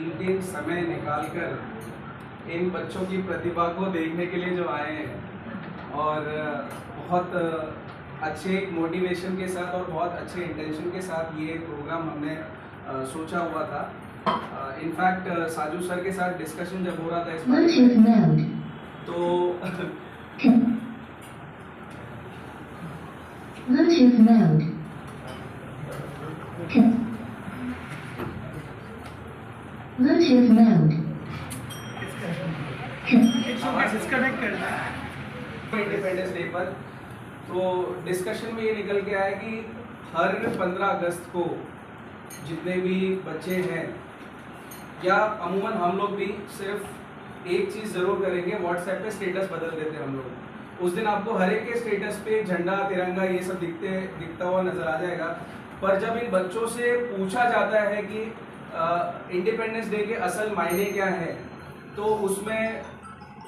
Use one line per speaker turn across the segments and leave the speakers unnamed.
कीमती समय निकालकर इन बच्चों की प्रतिभा को देखने के लिए जो आए हैं और बहुत अच्छे मोटिवेशन के साथ और बहुत अच्छे इंटेंशन के साथ ये प्रोग्राम हमने सोचा हुआ था। इनफैक्ट साजू सर के साथ डिस्कशन जब हो रहा था इस बारे में तो
Bluetooth mode. Bluetooth mode.
Disconnect करना इंडिपेंडेंस डे पर तो डिस्कशन में ये निकल के आया कि हर 15 अगस्त को जितने भी बच्चे हैं या अमूमन हम लोग भी सिर्फ एक चीज़ ज़रूर करेंगे, व्हाट्सएप पे स्टेटस बदल देते हैं हम लोग। उस दिन आपको हर एक के स्टेटस पे झंडा तिरंगा ये सब दिखता हुआ नज़र आ जाएगा। पर जब इन बच्चों से पूछा जाता है कि इंडिपेंडेंस डे के असल मायने क्या है तो उसमें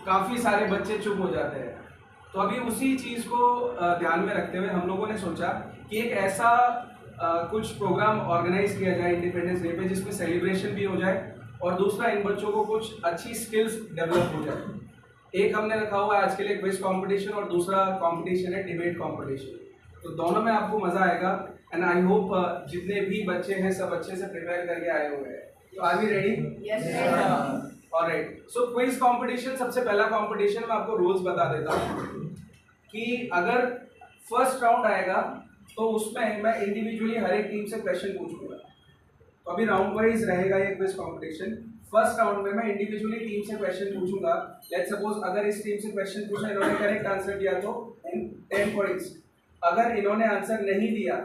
काफ़ी सारे बच्चे चुप हो जाते हैं। तो अभी उसी चीज़ को ध्यान में रखते हुए हम लोगों ने सोचा कि एक ऐसा कुछ प्रोग्राम ऑर्गेनाइज किया जाए इंडिपेंडेंस डे पे जिसमें सेलिब्रेशन भी हो जाए और दूसरा इन बच्चों को कुछ अच्छी स्किल्स डेवलप हो जाए। एक हमने रखा हुआ है आज के लिए क्विज कंपटीशन और दूसरा कंपटीशन है डिबेट कंपटीशन। तो दोनों में आपको मज़ा आएगा एंड आई होप जितने भी बच्चे हैं सब अच्छे से प्रिपेयर करके आए हुए हैं। तो are we ready? Yes. Alright, so quiz competition सबसे पहला कंपटीशन में आपको रूल्स बता देता हूँ कि अगर फर्स्ट राउंड आएगा तो उसमें मैं इंडिविजुअली हर एक टीम से क्वेश्चन पूछूंगा। तो अभी राउंड वाइज रहेगा ये क्विज कंपटीशन। फर्स्ट राउंड में मैं इंडिविजुअली टीम से क्वेश्चन पूछूंगा। लेट्स सपोज अगर इस टीम से क्वेश्चन पूछा, इन्होंने करेक्ट आंसर दिया तो 10 पॉइंट्स, अगर इन्होंने आंसर नहीं दिया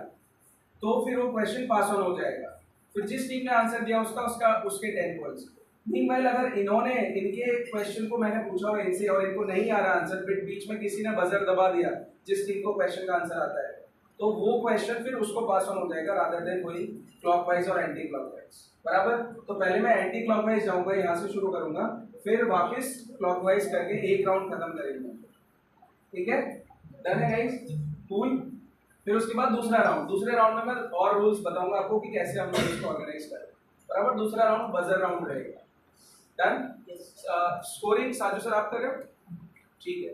तो फिर वो क्वेश्चन पास ऑन हो जाएगा। फिर जिस टीम ने आंसर दिया उसके 10 पॉइंट्स। मीनवाइल अगर इन्होंने इनके क्वेश्चन को मैंने पूछा और इनसे और इनको नहीं आ रहा आंसर, फिर बीच में किसी ने बजर दबा दिया जिस टीम को क्वेश्चन का आंसर आता है, तो वो क्वेश्चन फिर उसको पास ऑन हो जाएगा रादर देन कोई क्लॉकवाइज और एंटी क्लॉकवाइज। बराबर? तो पहले मैं एंटी क्लॉकवाइज जाऊंगा, यहाँ से शुरू करूंगा, फिर वापस क्लॉकवाइज करके एक राउंड खत्म करेंगे। ठीक है? डन है गाइस? कूल। फिर उसके बाद दूसरे राउंड में मैं और रूल्स बताऊंगा आपको कि कैसे हम लोग इसको ऑर्गेनाइज करें। बराबर? दूसरा राउंड बजर राउंड रहेगा। डन? स्कोरिंग साजू सर आप कर रहे हो? ठीक है।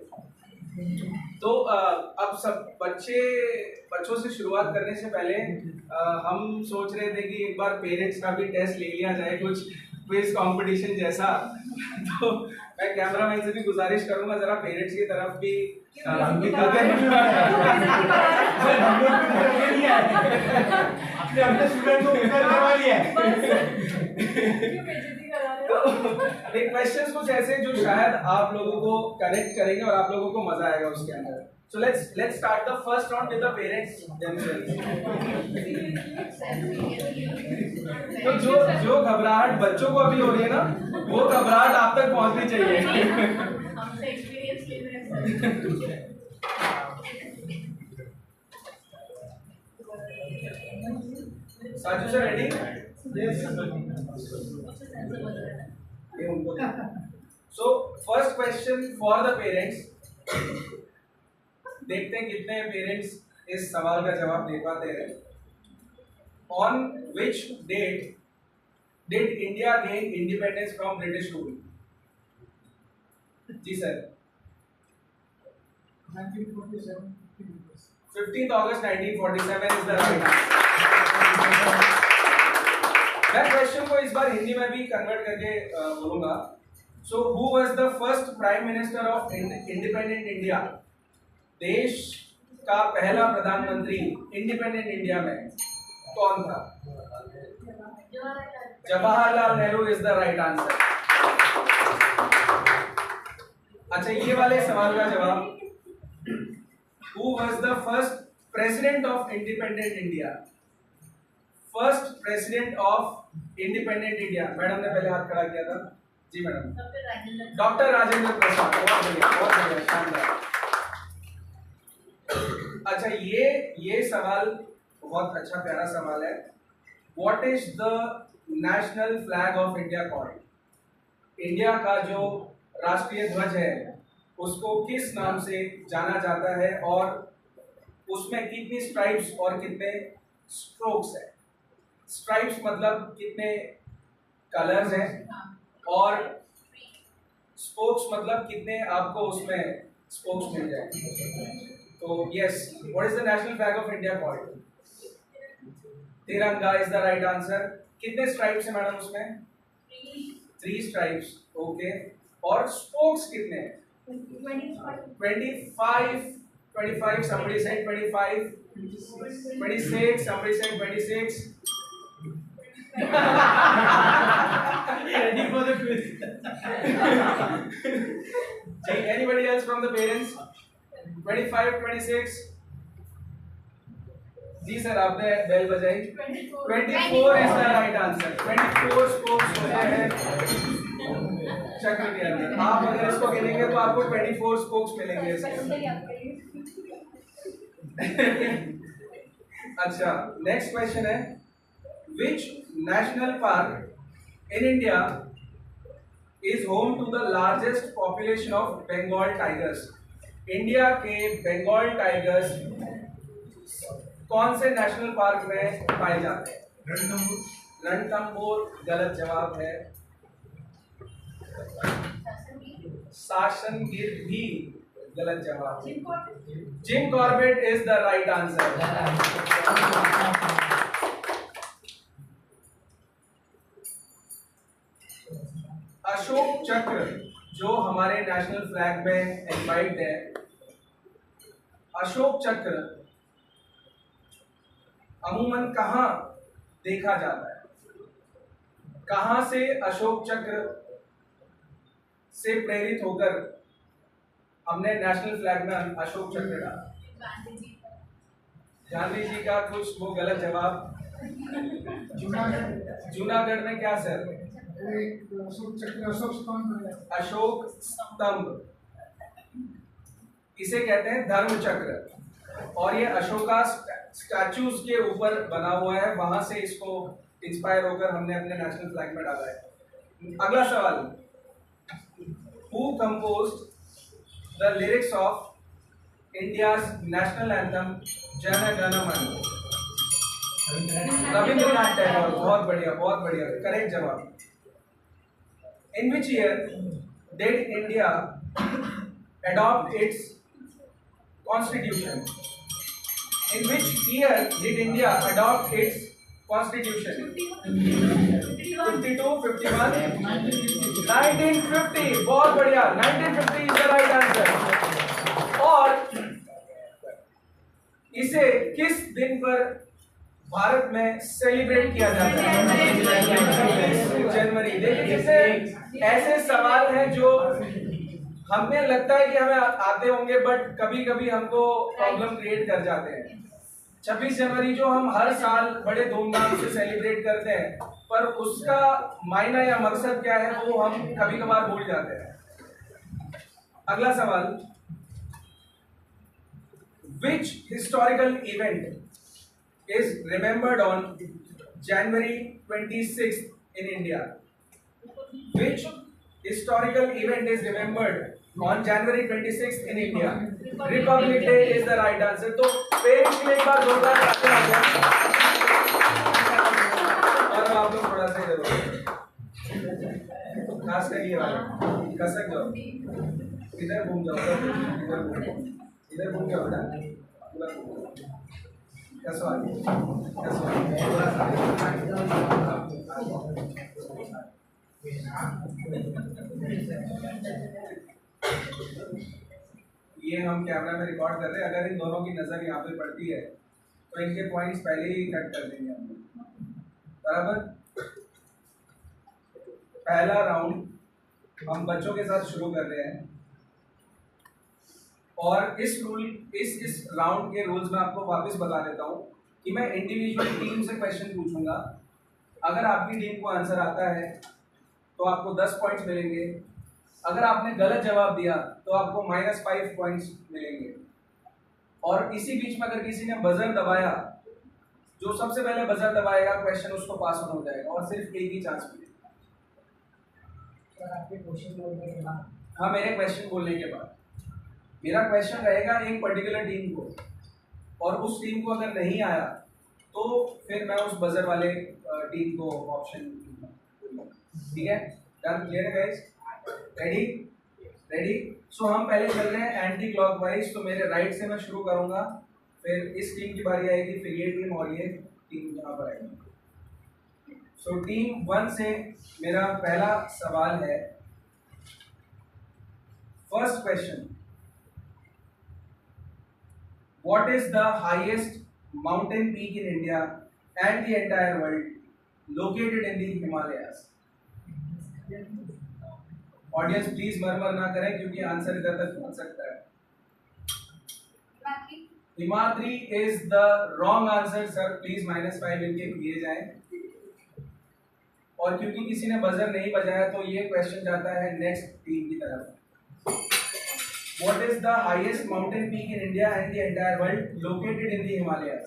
तो अब सब बच्चों से शुरुआत करने से पहले हम सोच रहे थे कि एक बार पेरेंट्स का भी टेस्ट ले लिया जाए कुछ क्विज कंपटीशन जैसा। तो मैं कैमरामैन से भी गुजारिश करूंगा जरा पेरेंट्स की तरफ भी क्वेश्चंस कुछ ऐसे जो शायद आप लोगों को कनेक्ट करेंगे और आप लोगों को मजा आएगा उसके अंदर। So let's start the first round with the parents themselves. तो जो घबराहट बच्चों को अभी हो रही है ना, वो घबराहट आप तक पहुंचनी चाहिए।
हमसे एक्सपीरियंस ले रहे हैं।
Saju sir ready? So first question for the parents. देखते हैं कितने पेरेंट्स इस सवाल का जवाब दे पाते हैं। On which date did India gain independence from British rule? जी sir.
1947.
15th August 1947 is the right answer. मैं क्वेश्चन को इस बार हिंदी में भी कन्वर्ट करके बोलूंगा। So who was the first Prime Minister of Independent India? देश का पहला प्रधानमंत्री इंडिपेंडेंट इंडिया में कौन था? Jawaharlal Nehru is the right answer. अच्छा, ये वाले सवाल का जवाब, who was the first president of independent India? First president of independent India, madam ने पहले हाथ खड़ा किया था। जी मैडम। डॉक्टर राजेंद्र प्रसाद। बहुत बढ़िया, शानदार। अच्छा, ये सवाल बहुत अच्छा प्यारा सवाल है। What is the national flag of India called? India का जो राष्ट्रीय ध्वज है उसको किस नाम से जाना जाता है और उसमें कितनी स्ट्राइप्स और कितने स्ट्रोक्स है? स्ट्राइप्स मतलब कितने कलर्स हैं और स्पोक्स मतलब कितने आपको उसमें स्पोक्स मिल जाएंगे। तो yes, what is the national flag of India called? तिरंगा इज द राइट आंसर। कितने स्ट्राइप्स हैं मैडम उसमें? 3 स्ट्राइप्स। ओके, और स्पोक्स कितने हैं? 25 somebody said 25, 26 somebody said 26. Ready for the quiz? Anybody else from the parents? 25, 26. Ji sir, आपने bell बजाई। 24 is the right answer। 24 spokes होते हैं चक्र के अंदर। आप अगर इसको गिनेंगे तो आपको 24 स्पोक्स मिलेंगे इसके। अच्छा, नेक्स्ट क्वेश्चन है, which national park in India is home to the largest population of Bengal tigers? India के बंगाल टाइगर्स कौन से नेशनल पार्क में पाए जाते हैं? रणथंबोर गलत जवाब है। शासनगिर भी गलत जवाब। Jim Corbett is the right answer. Ashok चक्र जो हमारे नेशनल फ्लैग में एम्ब्रॉयड है, अशोक चक्र अमूमन कहाँ देखा जाता है? कहाँ से अशोक चक्र से प्रेरित होकर हमने नेशनल फ्लैग में अशोक चक्र डाला? गांधी जी का कुछ वो गलत जवाब। जूनागढ़ में क्या सर?
अशोक चक्र,
अशोक स्तंभ, इसे कहते हैं धर्म चक्र, और ये अशोका स्टैचूज के ऊपर बना हुआ है, वहां से इसको इंस्पायर होकर हमने अपने नेशनल फ्लैग में डाला है। अगला सवाल, who composed the lyrics of India's national anthem Jana Gana मन? रविंद्रनाथ टैगोर। बहुत बढ़िया, बहुत बढ़िया, करेक्ट जवाब। In which year did India adopt its constitution? In which year did India adopt its constitution? 52, 51, 1950। बहुत बढ़िया, 1950 is the right answer। और इसे किस दिन पर भारत में सेलिब्रेट किया जाता है? जनवरी। देखिए, जैसे ऐसे सवाल हैं जो हमें लगता है कि हमें आते होंगे, बट कभी कभी हमको प्रॉब्लम क्रिएट कर जाते हैं। 26 जनवरी जो हम हर साल बड़े धूमधाम से सेलिब्रेट करते हैं, पर उसका मायना या मकसद क्या है वो हम कभी कभार भूल जाते हैं। अगला सवाल, विच historical event is remembered on January 26th in India? Which historical event is remembered on January 26th in India? Republic Day is the right answer। तो पेरेंट्स के लिए एक बार जोरदार तालियां हो जाए। और अब आप लोग थोड़ा सा इधर खास कर ये वाले कसक जाओ, इधर घूम जाओ, इधर घूम जाओ बेटा। कैसा ये हम कैमरा में रिकॉर्ड कर रहे हैं, अगर इन दोनों की नजर यहाँ पे पड़ती है तो इनके पॉइंट्स पहले ही कट कर देंगे हम, बराबर। पहला राउंड हम बच्चों के साथ शुरू कर रहे हैं, और इस राउंड के रूल्स में आपको वापस बता देता हूँ कि मैं इंडिविजुअल टीम से क्वेश्चन पूछूंगा। अगर आपकी टीम को आंसर आता है तो आपको 10 पॉइंट्स मिलेंगे, अगर आपने गलत जवाब दिया तो आपको -5 पॉइंट्स मिलेंगे। और इसी बीच में अगर किसी ने बजर दबाया, जो सबसे पहले बजर दबाएगा क्वेश्चन उसको पास ऑन हो जाएगा, और सिर्फ एक ही चांस मिलेगा। हाँ, मेरे क्वेश्चन बोलने के बाद मेरा क्वेश्चन रहेगा एक पर्टिकुलर टीम को, और उस टीम को अगर नहीं आया तो फिर मैं उस बजर वाले टीम को ऑप्शन दूंगा। ठीक है, डन, क्लियर है गाइस, रेडी रेडी। सो हम पहले चल रहे हैं एंटी क्लॉकवाइज, तो मेरे राइट से मैं शुरू करूंगा, फिर इस टीम की बारी आएगी, फिर ये टीम और ये टीम यहाँ पर आएगी। सो टीम 1 से मेरा पहला सवाल है, first question, what is the highest mountain peak in India and the entire world located in the Himalayas? Audience please murmur ना करें क्योंकि आंसर इधर तक पहुंच सकता है। Himadri is the wrong answer sir, please -5 इनके दिए जाएं। और क्योंकि किसी ने बजर नहीं बजाया तो ये क्वेश्चन जाता है नेक्स्ट टीम की तरफ। What is the highest mountain peak in India and the entire world located in the Himalayas?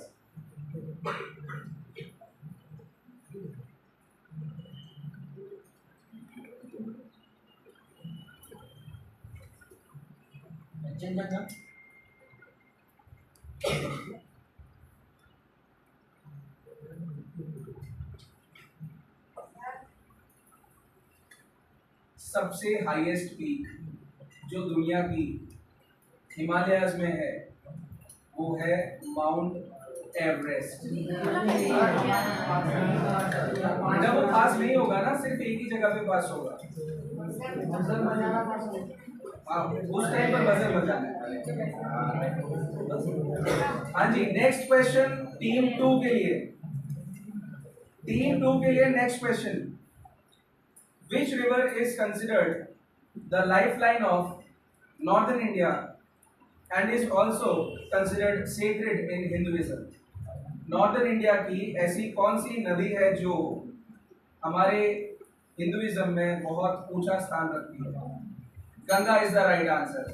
सबसे हाईएस्ट पीक जो दुनिया की हिमालयाज में है वो है माउंट एवरेस्ट। जब वो पास नहीं होगा ना, सिर्फ एक ही जगह पे पास होगा। हाँ, उस टाइम पर बजर बजाना है। हाँ जी, नेक्स्ट क्वेश्चन टीम 2 के लिए। टीम 2 के लिए next question, which river is considered the lifeline of northern India and is also considered sacred in Hinduism? Northern India की ऐसी कौन सी नदी है जो हमारे हिंदुइज्म में बहुत ऊंचा स्थान रखती है? Ganga is the right answer,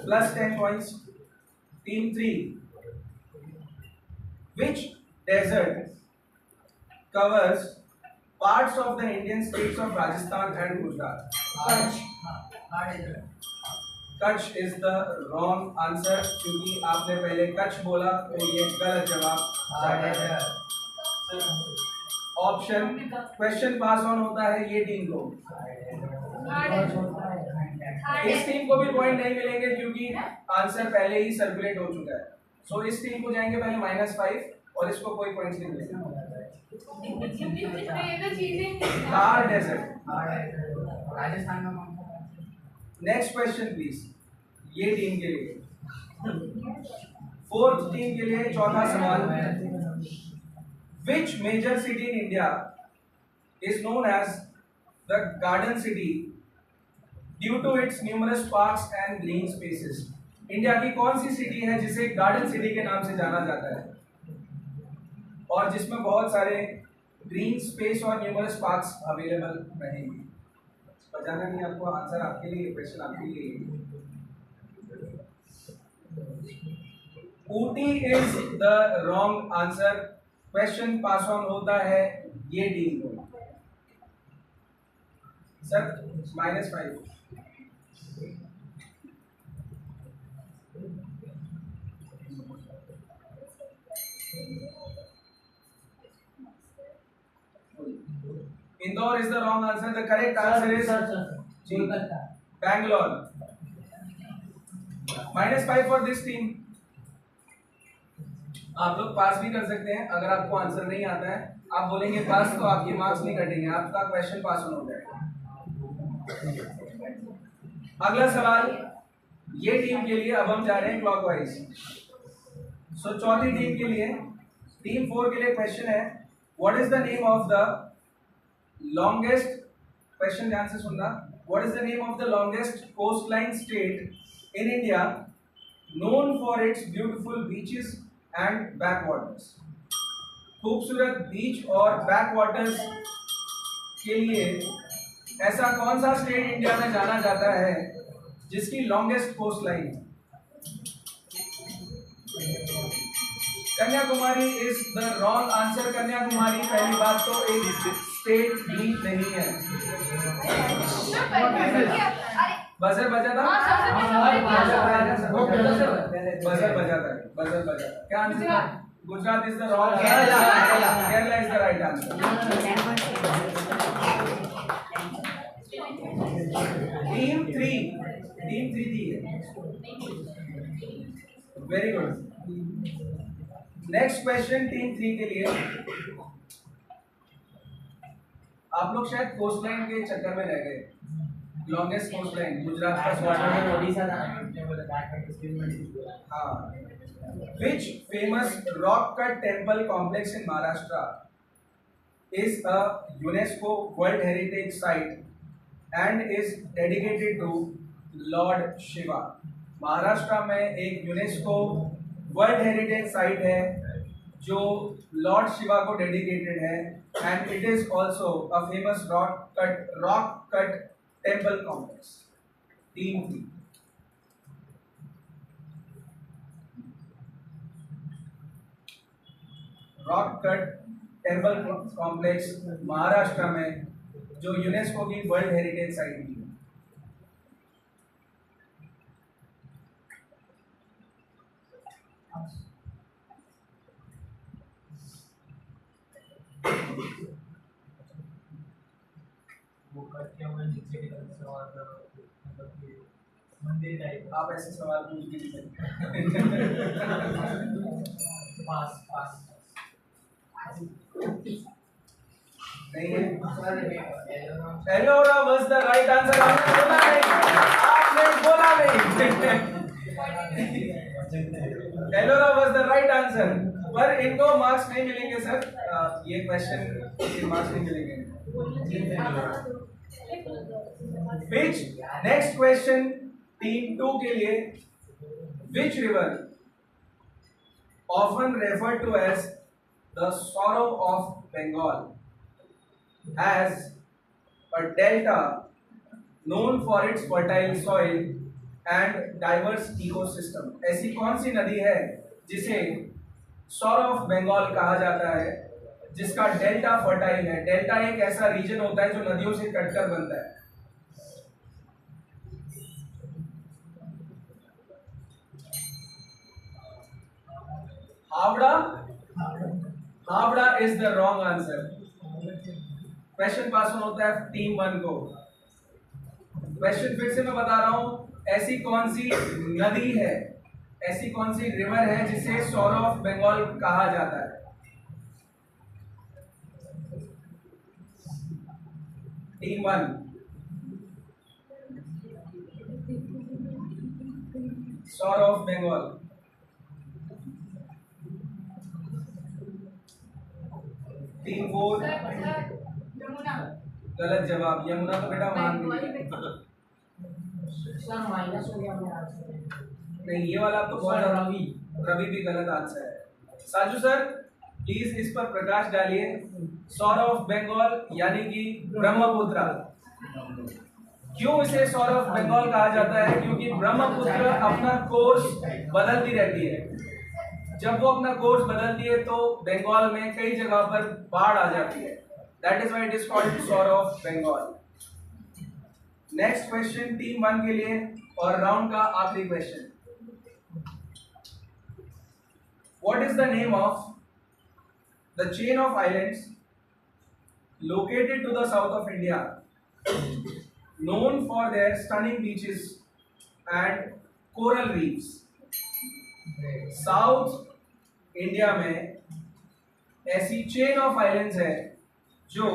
+10 points. Team 3, which desert covers parts of the Indian states of Rajasthan and Gujarat? Kutch is the wrong answer, क्योंकि आपने पहले कच्छ बोला तो ये गलत जवाब। ऑप्शन क्वेश्चन पास ऑन होता है ये टीम को, इस टीम को भी पॉइंट नहीं मिलेंगे क्योंकि आंसर पहले ही सर्कुलेट हो चुका है। सो इस टीम को जाएंगे पहले -5 और इसको कोई पॉइंट्स नहीं मिलेंगे। थार डेजर्ट,
राजस्थान में।
नेक्स्ट क्वेश्चन प्लीज, ये टीम के लिए। फोर्थ टीम के लिए चौथा सवाल, which major city in India is known as the garden city due to its numerous parks and green spaces? India की कौन सी सिटी है जिसे गार्डन सिटी के नाम से जाना जाता है और जिसमें बहुत सारे ग्रीन स्पेस और न्यूमरस पार्क्स अवेलेबल रहेंगे? बजाना नहीं आपको, आंसर आपके लिए, क्वेश्चन आपके लिए। Ooty is the wrong answer, question pass on होता है ये टीम को। Sir -5। Indore is the wrong answer. The correct answer is Bangalore. -5 for this team. आप लोग पास भी कर सकते हैं अगर आपको आंसर नहीं आता है। आप बोलेंगे पास तो आपके मार्क्स नहीं कटेंगे, आपका क्वेश्चन पास हो जाएगा। अगला सवाल ये टीम के लिए, अब हम जा रहे हैं क्लॉकवाइज। सो चौथी टीम के लिए, टीम 4 के लिए क्वेश्चन है, what is the name of the longest, question ध्यान से सुनना, what is the name of the longest coastline state in India known for its beautiful beaches and backwaters? खूबसूरत बीच और बैकवाटर्स के लिए ऐसा कौन सा स्टेट इंडिया में जाना जाता है जिसकी longest coast line? Kanyakumari is the wrong answer. Kanyakumari पहली बात तो एक स्टेट भी नहीं है। बजर बजा था, बजर बजा था, क्या आंसर था? Gujarat is the wrong answer. Kerala is the right answer. Team 3 दी है. Very good. Next question team 3 के लिए. आप लोग शायद कोस्ट लाइन के चक्कर में रह गए. लॉन्गेस्ट कोस्ट लाइन गुजरात का
ओडिशा था.
हाँ. Which famous rock cut temple complex in Maharashtra is a UNESCO World Heritage Site and is dedicated to Lord Shiva? Maharashtra में एक यूनेस्को वर्ल्ड हेरिटेज साइट है जो लॉर्ड शिवा को डेडिकेटेड है and it is also a famous rock cut temple complex. Team 3. Rock cut temple complex Maharashtra में जो UNESCO की world heritage site है.
वो कट किया हुआ नीचे की तरफ से और मतलब कि मंदिर टाइप.
आप ऐसे सवाल पूछ भी नहीं सकते.
पास
नहीं है.
Sir
Ellora was the right answer. आपने बोला नहीं. Ellora was the right answer. पर इनको मार्क्स नहीं मिलेंगे सर. ये क्वेश्चन के मार्क्स नहीं मिलेंगे. Which next question टीम 2 के लिए. Which river often referred to as the sorrow of Bengal has a delta known for its fertile soil and diverse ecosystem? ऐसी कौन सी नदी है जिसे सॉरो ऑफ बंगाल कहा जाता है जिसका डेल्टा फर्टाइल है? डेल्टा एक ऐसा रीजन होता है जो नदियों से कटकर बनता है. Howrah is the wrong answer. Question pass on होता है टीम 1 को. क्वेश्चन फिर से मैं बता रहा हूं. ऐसी कौन सी नदी है, ऐसी कौन सी रिवर है जिसे सॉरो ऑफ बंगाल कहा जाता है? Team 1. Sorrow of Bengal. Team 4.
Yamuna.
गलत जवाब. यमुना तो बेटा मान गई.
सर माइनस हो गया मेरा.
नहीं, ये वाला तो रवि भी गलत आंसर है. साजू सर प्लीज इस पर प्रकाश डालिए. सॉरो ऑफ बंगाल यानी कि ब्रह्मपुत्र. क्यों इसे सॉरो ऑफ बंगाल कहा जाता है? क्योंकि ब्रह्मपुत्र अपना कोर्स बदलती रहती है. जब वो अपना कोर्स बदलती है तो बंगाल में कई जगह पर बाढ़ आ जाती है. That is why it is called sorrow of Bengal. Next question team 1 के लिए और राउंड का आखिरी क्वेश्चन. What is the name of the chain of islands located to the south of India, known for their stunning beaches and coral reefs? South India में ऐसी chain of islands है जो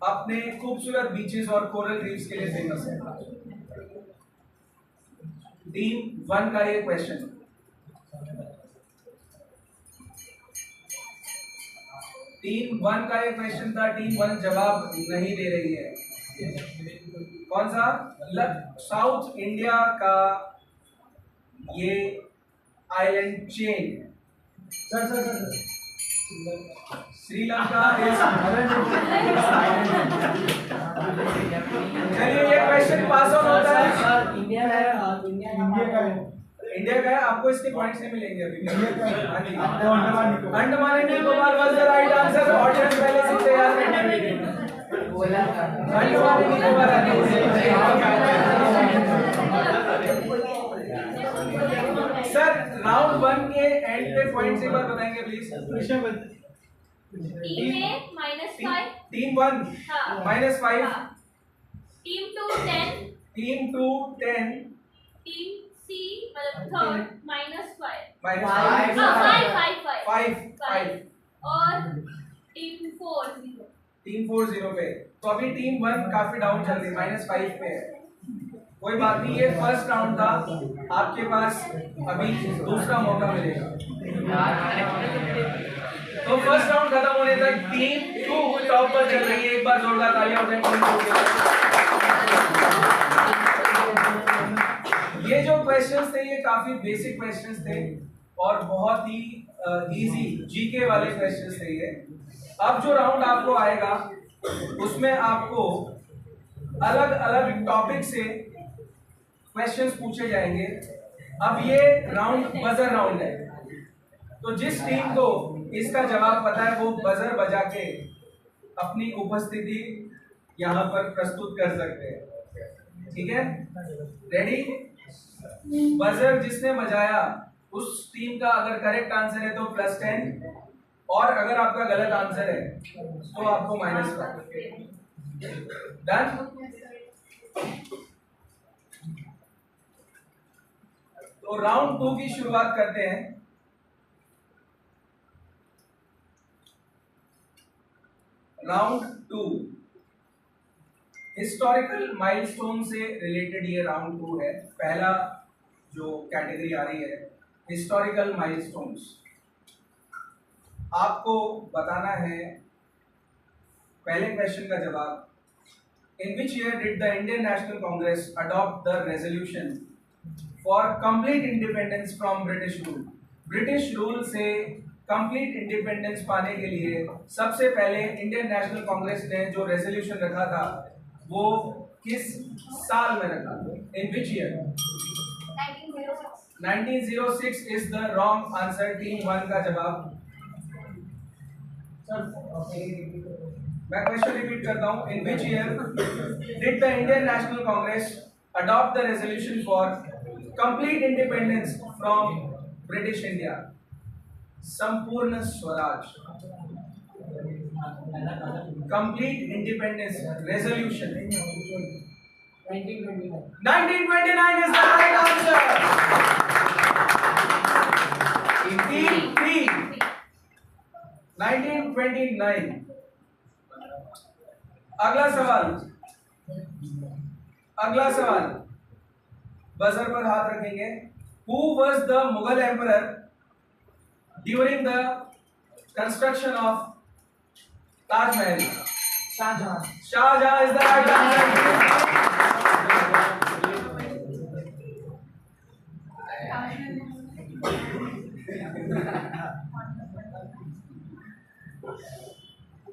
अपने खूबसूरत बीचेस और कोरल रीफ्स के लिए famous है. टीम 1 का ये क्वेश्चन. टीम 1 का ये क्वेश्चन था. टीम 1 जवाब नहीं दे रही है. कौन सा? साउथ इंडिया का ये आइलैंड चेन. श्रीलंका. चलिए ये क्वेश्चन पास ऑन होता है.
इंडिया का है.
इंडिया का है. आपको इसके पॉइंट्स नहीं मिलेंगे अभी. Andaman and Nicobar was the right answer. Audience पहले से तैयार करने में
बोला
Andaman and Nicobar. Sir round 1 one के एंड पे पॉइंट्स एक बार बताएंगे प्लीज।
टीम ए -5,
टीम 1
हाँ
-5,
हाँ, टीम 2 10,
टीम 2 10,
टीम सी मतलब थर्ड -5,
-5,
हाँ 5
5
और टीम 4 0।
टीम 4 0 पे। तो अभी टीम 1 काफी डाउन चल रही है, -5 पे है। कोई बात नहीं, ये फर्स्ट राउंड था, आपके पास अभी दूसरा मौका मिलेगा। तो फर्स्ट राउंड खत्म होने तक टीम 2 टॉप पर चल रही है। एक बार जोरदार तालियां हो जाए टीम 2 के लिए। ये जो क्वेश्चंस थे ये काफी बेसिक क्वेश्चंस थे और बहुत ही इजी जीके वाले क्वेश्चंस थे ये। अब जो राउंड आपको आएगा उसमें आपको अलग अलग टॉपिक से क्वेश्चंस पूछे जाएंगे। अब ये राउंड बजर राउंड है, तो जिस टीम को इसका जवाब पता है वो बजर बजा के अपनी उपस्थिति यहाँ पर प्रस्तुत कर सकते हैं। ठीक है, रेडी? बजर जिसने बजाया उस टीम का अगर करेक्ट आंसर है तो +10 और अगर आपका गलत आंसर है तो आपको -5। डन? तो राउंड 2 की शुरुआत करते हैं। राउंड 2 हिस्टोरिकल माइलस्टोन से रिलेटेड ये राउंड 2 है। पहला जो कैटेगरी आ रही है हिस्टोरिकल माइलस्टोन्स। आपको बताना है पहले क्वेश्चन का जवाब। In which year did the Indian National Congress adopt the resolution for complete independence from British rule? British rule से कंप्लीट इंडिपेंडेंस पाने के लिए सबसे पहले इंडियन नेशनल कांग्रेस ने जो रेजोल्यूशन रखा था वो किस साल में रखा? In which year? 1906 is the wrong answer. Team 1 का जवाब। मैं क्वेश्चन रिपीट करता हूं। In which year did the Indian National Congress adopt the resolution for complete independence from British India? Sampurna Swaraj, complete independence resolution. 1929 is the right answer. Team 1929। अगला सवाल buzzer पर हाथ रखेंगे। Who was the Mughal emperor during the construction of Taj Mahal? Shahjahan is the right answer.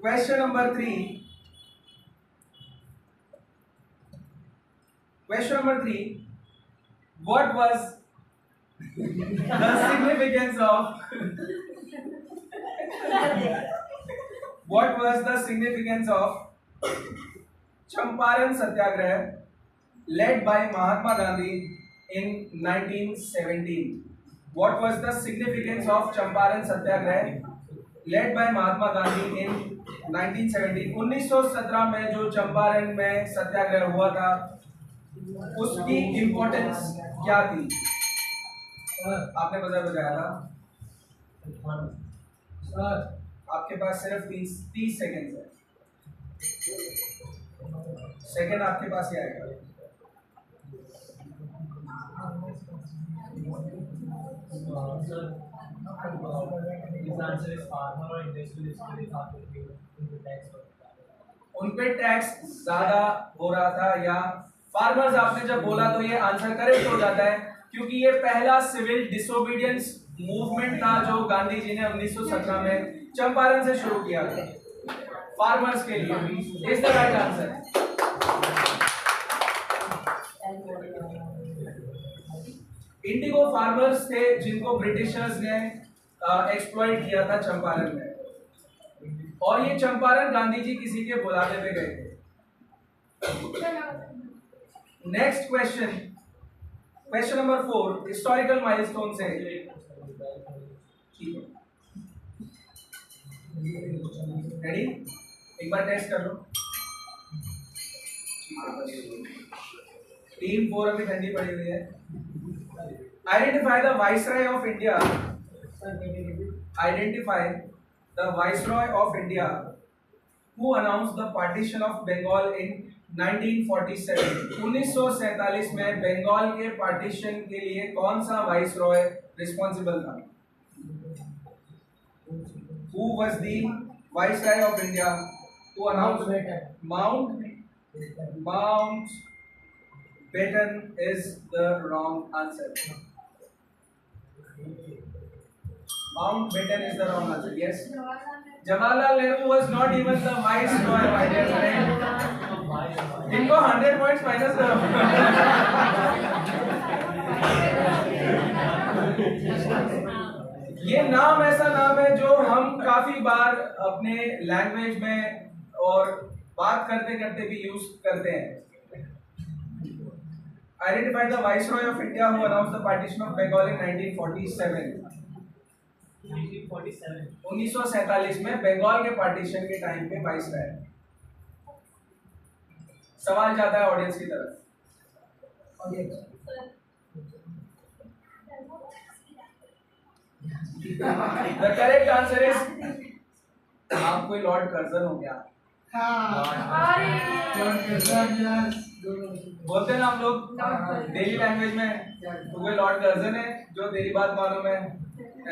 Question number 3. What was the significance of Champaran Satyagraha led by Mahatma Gandhi in 1917? What was the significance of Champaran Satyagraha led by Mahatma Gandhi in 1917? 1917 में जो चंपारण में सत्याग्रह हुआ था उसकी importance क्या थी? आपने बजाया था। आपके पास सिर्फ 30 सेकेंड है। सेकेंड आपके पास ही आएगा। उन पे टैक्स ज्यादा हो रहा था या फार्मर्स? आपने जब बोला तो ये आंसर करेक्ट हो जाता है क्योंकि ये पहला सिविल डिसोबीडियंस मूवमेंट था जो गांधी जी ने 1917 में चंपारण से शुरू किया था फार्मर्स के लिए। Is the right answer. Indigo farmers थे जिनको ब्रिटिशर्स ने एक्सप्लॉइट किया था चंपारण में, और ये चंपारण गांधी जी किसी के बुलाने पे गए थे। Next question number 4 historical milestone से। ठीक है, रेडी? एक बार टेस्ट कर लो। टीम 4 अभी ठंडी पड़ी हुई है। Identify the viceroy of India. Identify the viceroy of India who announced the partition of Bengal in 1947। 1947 में बंगाल के पार्टीशन के लिए कौन सा वाइसरॉय रिस्पॉन्सिबल था? Who was the viceroy of India who announced Mountbatten is the wrong answer. Mountbatten is the wrong answer. Yes. Jawaharlal Nehru was not even the viceroy, my dear friend. इनको 100 points minus करो। ये नाम ऐसा नाम है जो हम काफी बार अपने लैंग्वेज में और बात करते करते भी यूज करते हैं। Identify the viceroy of India who announced the partition of Bengal in 1947। 1947 में बंगाल के पार्टीशन के टाइम पे वाइसरॉय। सवाल जाता है ऑडियंस की तरफ। द करेक्ट आंसर इज, आप कोई लॉर्ड कर्जन हो क्या? बोलते हैं ना हम लोग डेली लैंग्वेज में, तो कोई लॉर्ड कर्जन है जो तेरी बात मालूम है,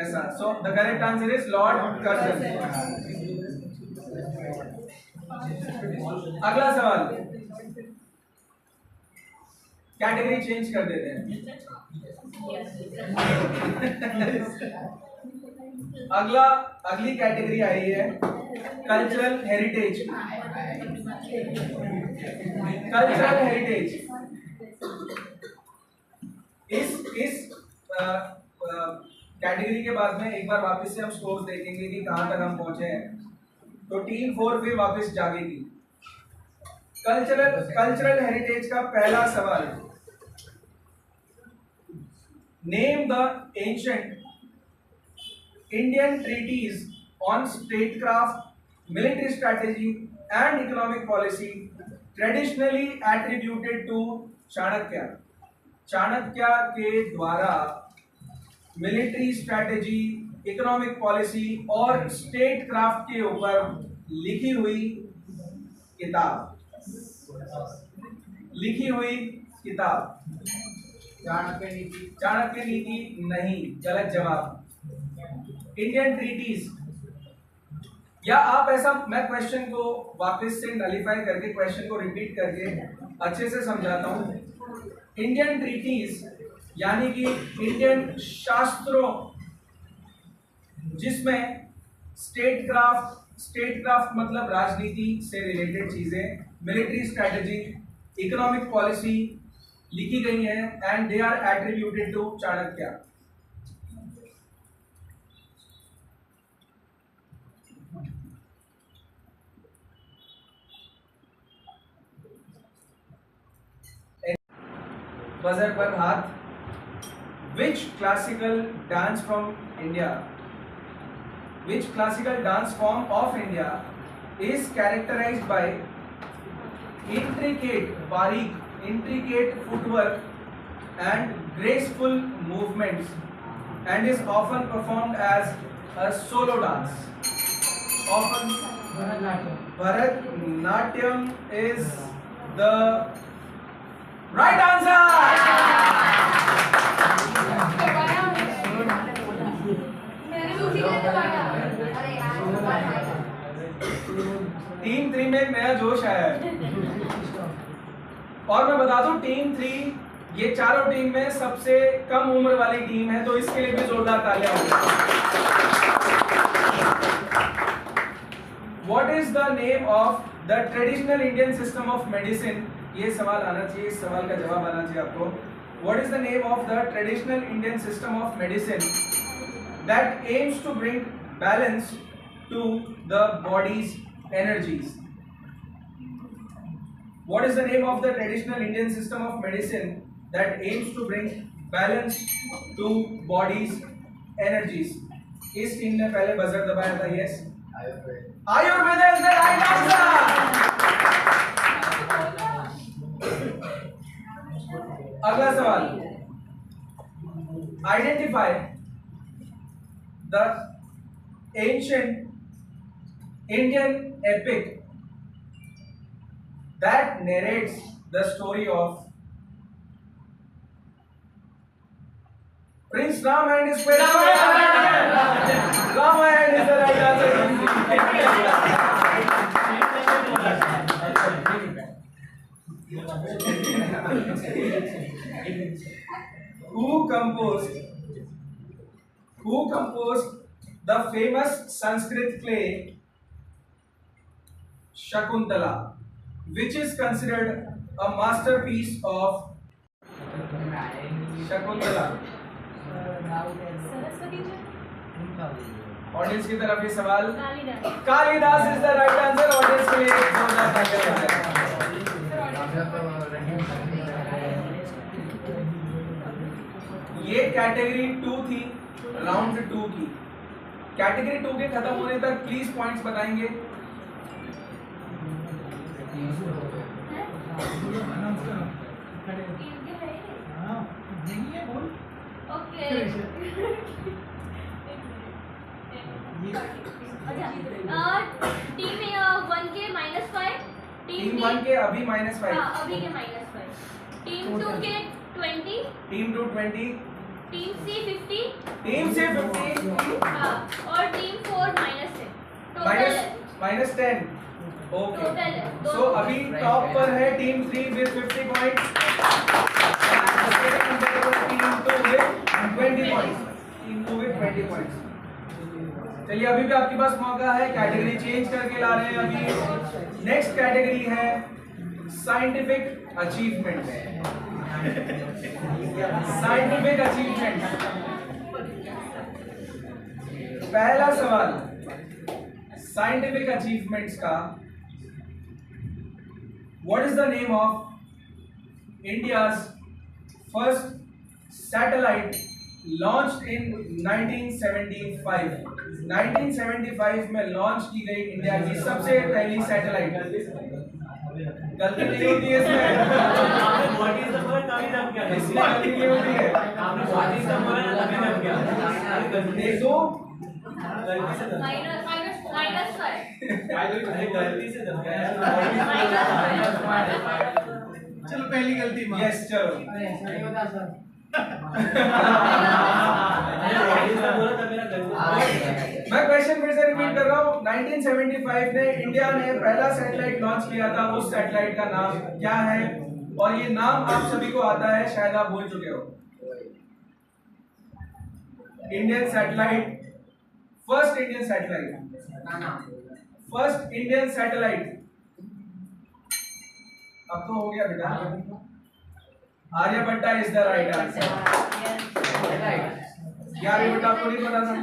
ऐसा। So the correct answer is Lord Curzon. अगला सवाल, कैटेगरी चेंज कर देते हैं। अगली कैटेगरी आई है कल्चरल हेरिटेज। कल्चरल हेरिटेज, इस कैटेगरी के बाद में एक बार वापस से हम स्कोर्स देखेंगे कि कहां तक हम पहुंचे हैं। तो टीम 4 फिर वापस जागेगी। कल्चरल हेरिटेज का पहला सवाल, name the ancient Indian treaties on statecraft, military strategy and economic policy traditionally attributed to Chanakya. Chanakya के द्वारा मिलिट्री स्ट्रैटेजी, इकोनॉमिक पॉलिसी और स्टेट क्राफ्ट के ऊपर लिखी हुई किताब। चाणक्य नीति नहीं, गलत जवाब। इंडियन ट्रीटीज, या आप ऐसा, मैं क्वेश्चन को वापस से नलिफाई करके क्वेश्चन को रिपीट करके अच्छे से समझाता हूं। इंडियन ट्रीटीज यानी कि इंडियन शास्त्रों जिसमें स्टेट क्राफ्ट मतलब राजनीति से रिलेटेड चीजें, मिलिट्री स्ट्रैटेजी, इकोनॉमिक पॉलिसी लिखी गई है and they are attributed to Chanakya. Buzzer पर हाथ। Which classical dance from India? Which classical dance form of India is characterized by intricate footwork and graceful movements and is often performed as a solo dance? Bharatnatyam is the right answer. Team 3 में एक नया जोश आया है और मैं बता दूं टीम 3 ये चारों टीम में सबसे कम उम्र वाली टीम है, तो इसके लिए भी जोरदार तालियां होंगी। What is the name of the traditional Indian system of medicine? ये सवाल आना चाहिए, इस सवाल का जवाब आना चाहिए आपको। What is the name of the traditional Indian system of medicine that aims to bring balance to the body's energies? What is the name of the traditional Indian system of medicine that aims to bring balance to body's energies? इस team ने पहले buzzer दबाया था। Yes, Ayurveda is the right answer. अगला सवाल, identify the ancient Indian epic that narrates the story of Prince Ram and his parents. Ramayana is the right answer. Who composed the famous Sanskrit play Shakuntala, which is considered a masterpiece of Shakuntala?
Saraswati ji,
audience की तरफ ये सवाल,
Kalidas.
Kalidas is the right answer. Audience के लिए एक जोरदार तालियां बजाएं। ये कैटेगरी 2 थी, राउंड 2 की। कैटेगरी 2 के खत्म होने तक प्लीज पॉइंट्स बताएंगे।
ओके। टीम 1 के -5,
टीम 1 के अभी -5,
हाँ अभी के -5, टीम 2 के 20,
टीम 2 20,
टीम सी 50,
टीम से 50,
हाँ और टीम 4 -10, टोटल
-10। ओके,
टोटल है।
सो अभी टॉप पर है team 3 with 50 points, team 2 with 20 points, team 2 with 20 points. चलिए अभी भी आपके पास मौका है, कैटेगरी चेंज करके ला रहे हैं। अभी नेक्स्ट कैटेगरी है साइंटिफिक अचीवमेंट। साइंटिफिक अचीवमेंट, पहला सवाल साइंटिफिक अचीवमेंट्स का, what is the name of India's first satellite launched in 1975? 1975 में लॉन्च की गई इंडिया की सबसे पहली सैटेलाइट। गलती नहीं होती है इसमें, इसमें गलती नहीं होती है। एक दो
चलो पहली गलती माफ।
यस, चलो मैं क्वेश्चन फिर से रिपीट कर रहा हूँ। 1975 ने इंडिया ने पहला सैटेलाइट लॉन्च किया था, उस सैटेलाइट का नाम क्या है? और ये नाम आप सभी को आता है, शायद आप भूल चुके हो। Indian satellite, first Indian satellite, first Indian satellite. अब तो हो गया बेटा, Aryabhata is the right answer. क्या आर्यभट्टा आपको नहीं पता था?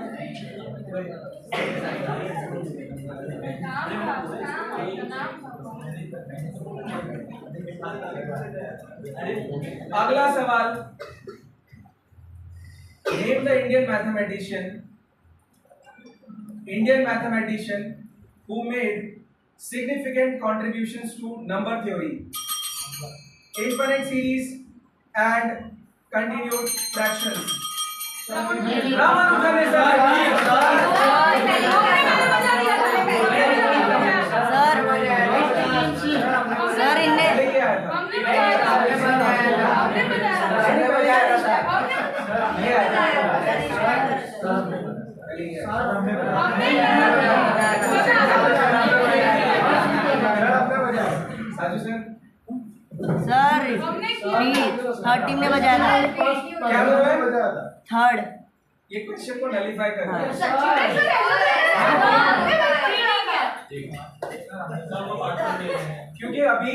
अगला सवाल, name the Indian mathematician who made significant contributions to number theory, infinite series and continued fractions. Ramanujan is the right
sir इनने सर थर्ड टीम ने बजाया था।
क्या बोल रहे हैं?
थर्ड।
ये क्वेश्चन को नलिफाई कर रहे हैं। क्योंकि अभी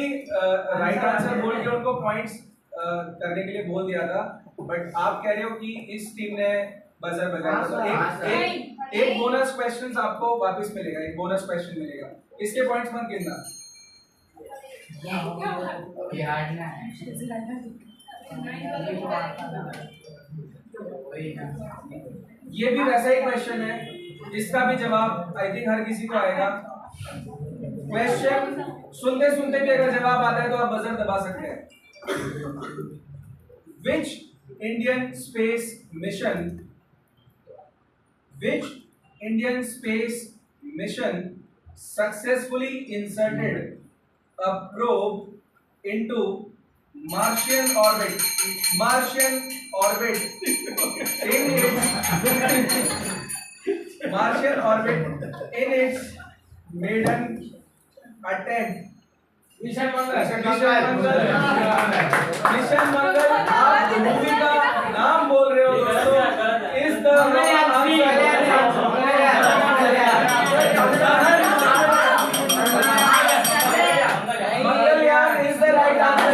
राइट आंसर बोल के उनको पॉइंट्स करने के लिए बोल दिया था, बट आप कह रहे हो कि इस टीम ने बजर बजाया, तो एक बोनस क्वेश्चन आपको वापस मिलेगा, एक बोनस क्वेश्चन मिलेगा। इसके पॉइंट्स मत गिनना। ये भी वैसा ही क्वेश्चन है, इसका भी जवाब आई थिंक हर किसी को आएगा। क्वेश्चन सुनते सुनते भी अगर जवाब आता है तो आप बजर दबा सकते हैं। Which Indian space mission successfully inserted a probe into Martian orbit in its maiden attempt? Mission Mangal. आप मूवी का नाम बोल रहे हो दोस्तों, इस the Mangalyaan is the right answer.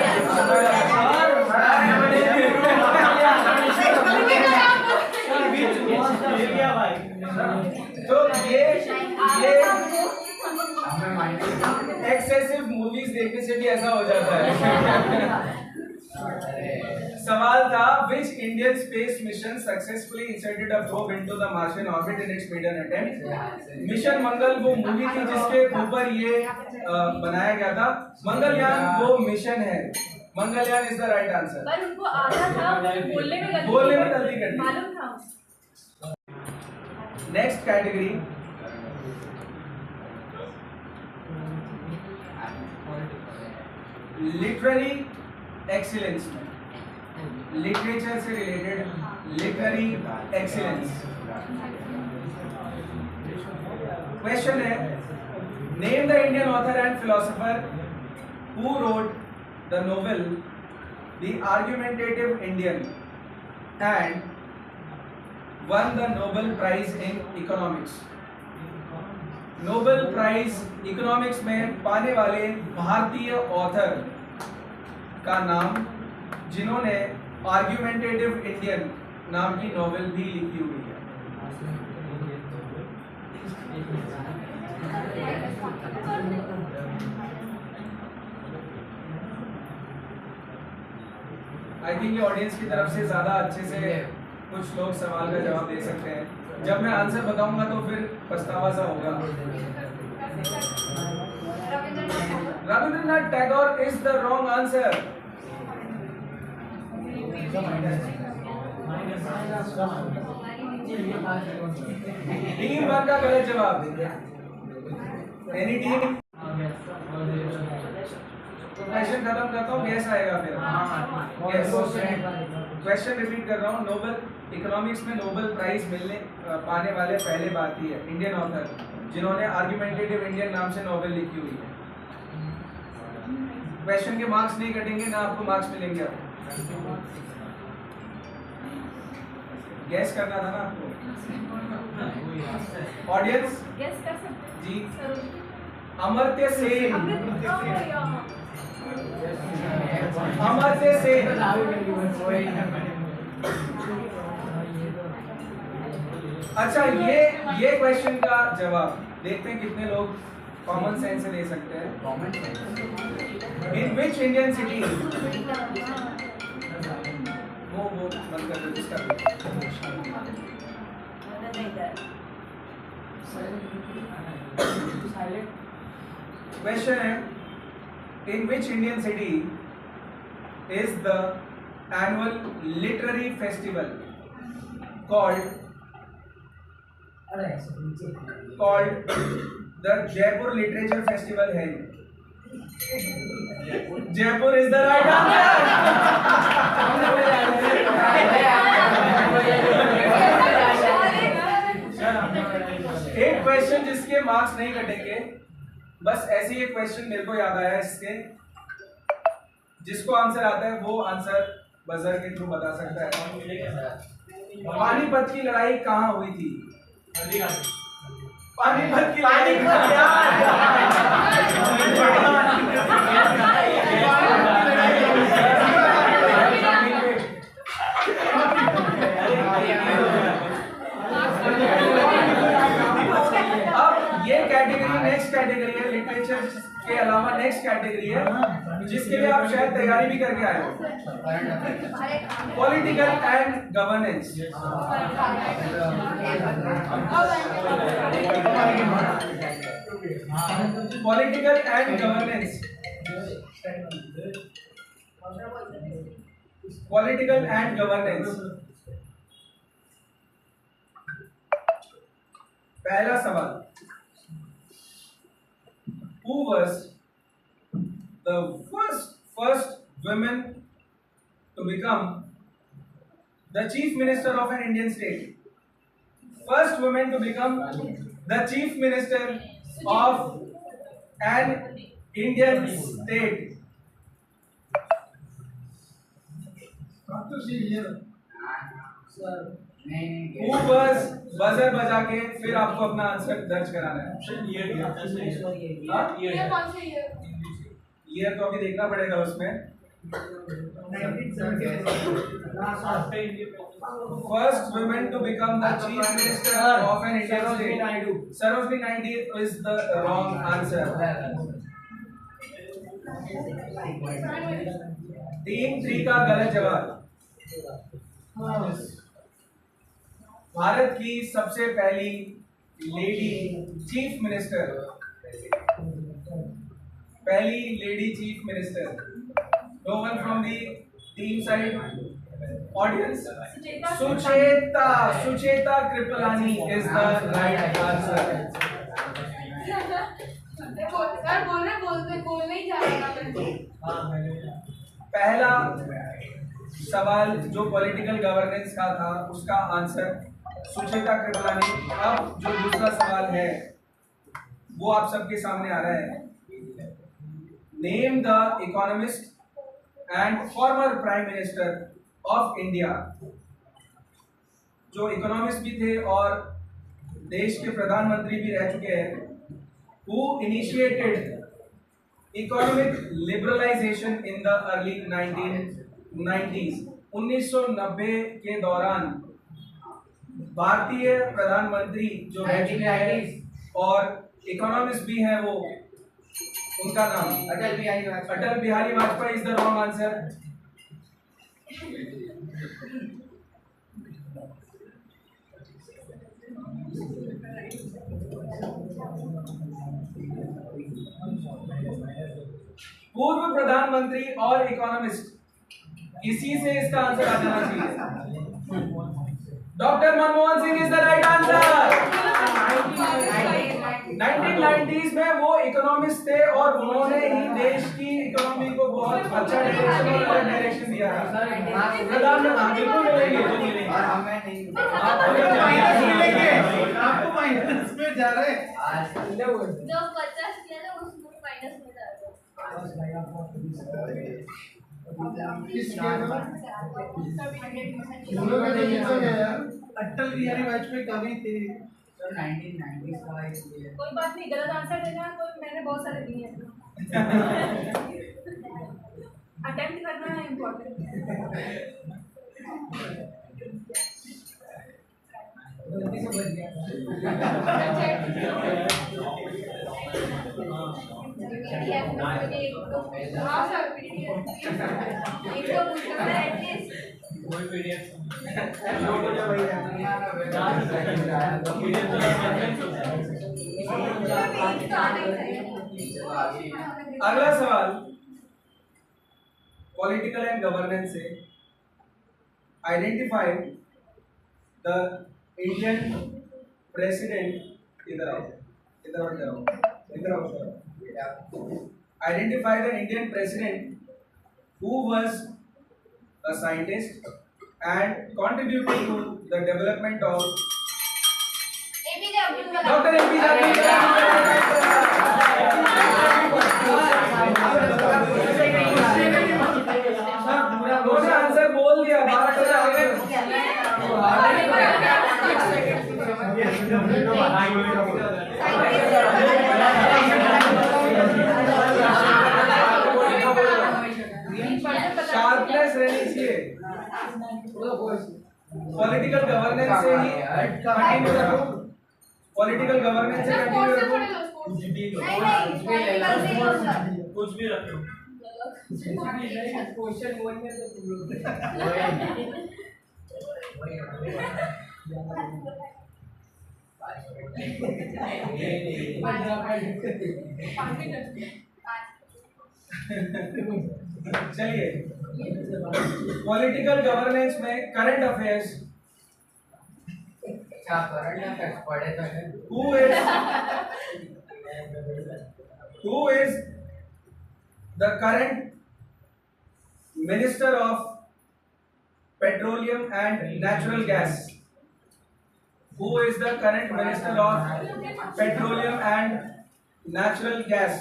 तो ये एक्सेसिव मूवीज देखने से भी ऐसा हो जाता है। सवाल था which Indian space mission successfully inserted a probe into the Martian orbit in its maiden attempt? Mission Mangal वो मूवी थी जिसके ऊपर ये बनाया गया था। मंगलयान वो मिशन है। Mangalyaan is the right answer.
पर उनको आता था, बोलने में गलती
कर दी।
मालूम था।
नेक्स्ट कैटेगरी लिटरेरी एक्सीलेंस में, लिटरेचर से रिलेटेड लिटरेरी एक्सीलेंस। क्वेश्चन है, name the Indian author and philosopher who wrote the novel the argumentative Indian and won the Nobel prize in economics. Nobel prize economics में पाने वाले भारतीय author का नाम जिन्होंने आर्गुमेंटेटिव इंडियन नाम की नोवेल भी लिखी हुई है। आई थिंक ये ऑडियंस की तरफ से ज्यादा अच्छे से कुछ लोग सवाल का जवाब दे सकते हैं। जब मैं आंसर बताऊंगा तो फिर पछतावा सा होगा। Rabindranath Tagore is the wrong answer. Team 1 का गलत जवाब। Any team? क्वेश्चन खत्म करता हूँ, गैस आएगा फिर। क्वेश्चन रिपीट कर रहा हूँ। नोबेल इकोनॉमिक्स में नोबेल प्राइज मिलने पाने वाले पहले भारतीय इंडियन ऑथर जिन्होंने आर्गुमेंटेटिव इंडियन नाम से नोवेल लिखी हुई है। क्वेश्चन के मार्क्स नहीं कटेंगे, ना आपको मार्क्स मिलेंगे। गैस करना था ना आपको। ऑडियंस
गेस कर सकते
जी।
हैं।
अमर्त्य सेन। अच्छा, ये क्वेश्चन का जवाब देखते हैं कितने लोग कॉमन सेंस से दे सकते हैं। इन विच इंडियन सिटी, वो बंद कर दो जिसका क्वेश्चन है, in which Indian city is the annual literary festival called the Jaipur Literature Festival held? Jaipur is the right answer. एक क्वेश्चन जिसके मार्क्स नहीं कटेंगे, बस ऐसे ही एक क्वेश्चन मेरे को याद आया इसके, जिसको आंसर आता है वो आंसर बजर के थ्रू बता सकता है। पानीपत की लड़ाई कहाँ हुई थी? पानीपत की लड़ाई अब ये कैटेगरी नेक्स्ट कैटेगरी है, लिटरेचर के अलावा नेक्स्ट कैटेगरी कैटेगरी है जिसके लिए आप शायद तैयारी भी करके आए हो। Political and governance. Political and governance. Political and governance. पहला सवाल, who was the first woman to become the chief minister of an Indian state? First woman to become the chief minister of an Indian state. Who was buzzer बजा के फिर आपको अपना answer दर्ज कराना है। हाँ?
ये कौन सी है?
ये तो अभी देखना पड़ेगा उसमें। First woman to become the chief minister of an Indian state. Sarojini Naidu is the wrong answer. Team 3 का गलत जवाब। भारत की सबसे पहली लेडी चीफ मिनिस्टर, पहली lady chief minister. No one from the team side audience. Sucheta Kripalani is the right answer.
बोलने ही जा रहा है।
पहला सवाल जो पॉलिटिकल गवर्नेंस का था उसका आंसर सुचेता कृपलानी। अब जो दूसरा सवाल है वो आप सबके सामने आ रहा है। Name the economist and former prime minister of India, जो इकोनॉमिस्ट भी थे और देश के प्रधानमंत्री भी रह चुके हैं। Who initiated economic liberalisation in the early 1990s। 1990 के दौरान भारतीय प्रधानमंत्री जो रह चुके हैं और इकोनॉमिस्ट भी हैं, वो उनका नाम Atal Bihari Vajpayee is the wrong answer. पूर्व प्रधानमंत्री और इकोनॉमिस्ट, इसी से इसका आंसर आ जाना चाहिए। Doctor Manmohan Singh is the right answer. 1990s में वो इकोनॉमिस्ट थे और उन्होंने ही देश की इकोनॉमी को बहुत अच्छा डायरेक्शन दिया है। प्रधानमंत्री बिल्कुल मिलेंगे, आपको माइनस में जा रहे हैं।
जो 50 किया था उसको माइनस में डाल दो।
अटल बिहारी वाजपेयी कभी थे।
1990s का इसलिए
कोई बात नहीं, गलत आंसर देना कोई, मैंने बहुत सारे दिए हैं। अटेम्प्ट करना है इम्पोर्टेंट।
गलती से बच गया।
हाँ सर, एक तो पूछना है एटलीस्ट।
कोई पीडीएफ
अगला सवाल पॉलिटिकल एंड गवर्नेंस से। Identify the Indian president. इधर आओ, इधर आओ, इधर आओ। Identify the Indian president who was a scientist and contributed to the development of
APJ Abdul Kalam।
Dr. APJ Abdul Kalam। उन्होंने आंसर बोल दिया, बात कर आगे। शार्पनेस रहनी चाहिए। पॉलिटिकल गवर्नेंस से ही कंटिन्यू रखो, पॉलिटिकल गवर्नेंस से कंटिन्यू रखो।
नहीं,
कुछ भी रखो।
क्वेश्चन वन में तो तुम लोग चलिए, पॉलिटिकल गवर्नेंस में current affairs who is the current Minister of Petroleum and Natural Gas? Who is the current Minister of Petroleum and Natural Gas?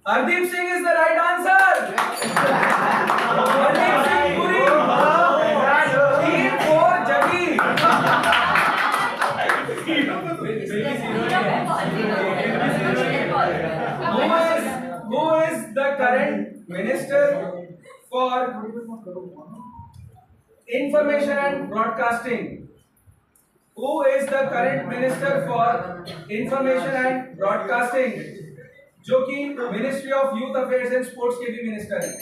Hardeep Singh is the right answer. Hardeep Singh Puri. Team 4 Jaggi. Who is the current Minister for Information and Broadcasting? Who is the current Minister for Information and Broadcasting? जो कि ministry of youth affairs and sports के भी minister हैं।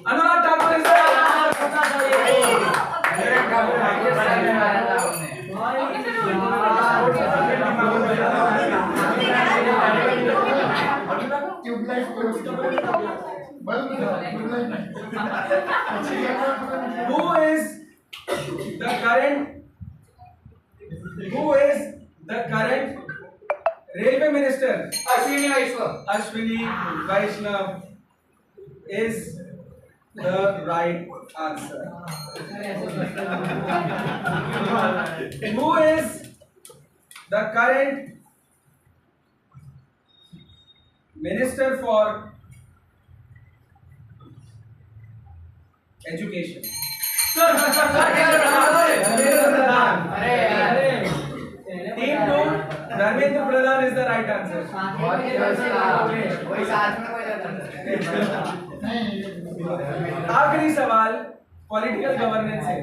Anurag Thakur is Who is the current Railway Minister? Ashwini Vaishnav is the right answer. Who is the current Minister for Education? Team 2, Dharmendra Pradhan is the right answer. आखिरी सवाल political governance है।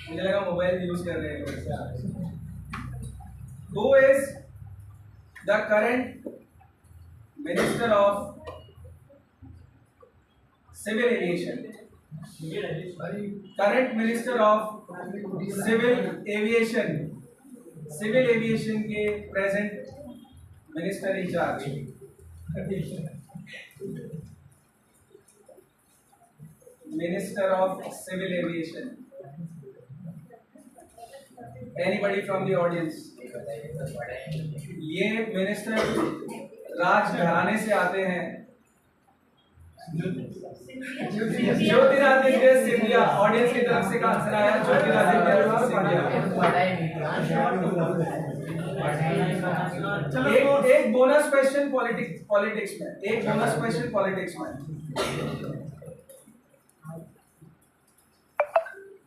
मुझे लगा mobile use कर रहे हैं। Who is the current Minister of Civil Aviation? Current Minister of Civil Aviation. Civil Aviation के present Minister in charge. Minister of Civil Aviation. Anybody from the audience? ये minister राजघराने से आते हैं। ज्योतिरादित्य सिंधिया, ऑडियंस की तरफ से आंसर आया ज्योतिरादित्य सिंधिया। एक बोनस क्वेश्चन पॉलिटिक्स में, एक बोनस क्वेश्चन पॉलिटिक्स में।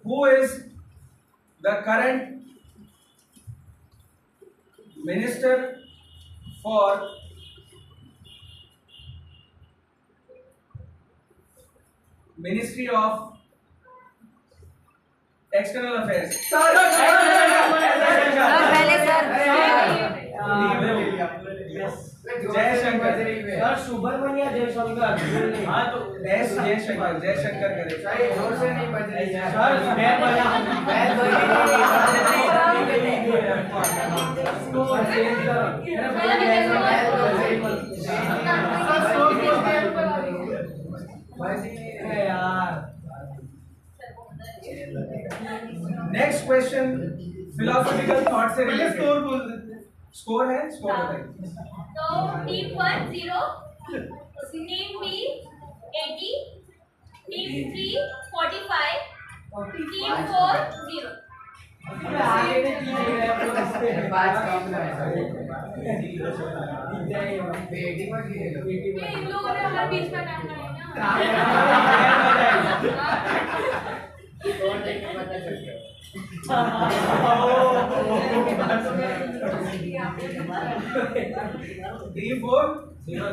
Who is the current Minister for Ministry of External Affairs? Jaishankar. Sir Subrahmanyam Jaishankar. हाँ तो एस जयशंकर, जयशंकर करे। जोर से नहीं बज रही है sir. Next question philosophical thought से रिलेटेड। स्कोर बोल देते हैं। स्कोर है, स्कोर बताइए।
तो team 1 0, team B 80, team 3 45, team 4 0। इन लोगों ने हमारे बीच का काम किया
Team 4 0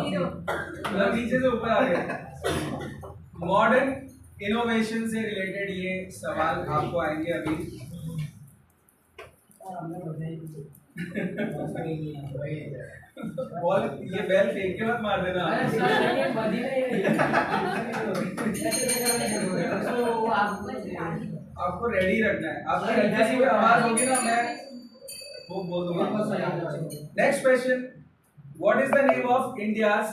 0। मतलब नीचे से ऊपर आ गए। मॉडर्न इनोवेशन से रिलेटेड ये सवाल आपको आएंगे अभी। बॉल ये बैल फेंक के मत मार देना। आपको रेडी रखना है। आपकी हल्की सी आवाज होगी ना, मैं वो बोल दूंगा। Next question, what is the name of India's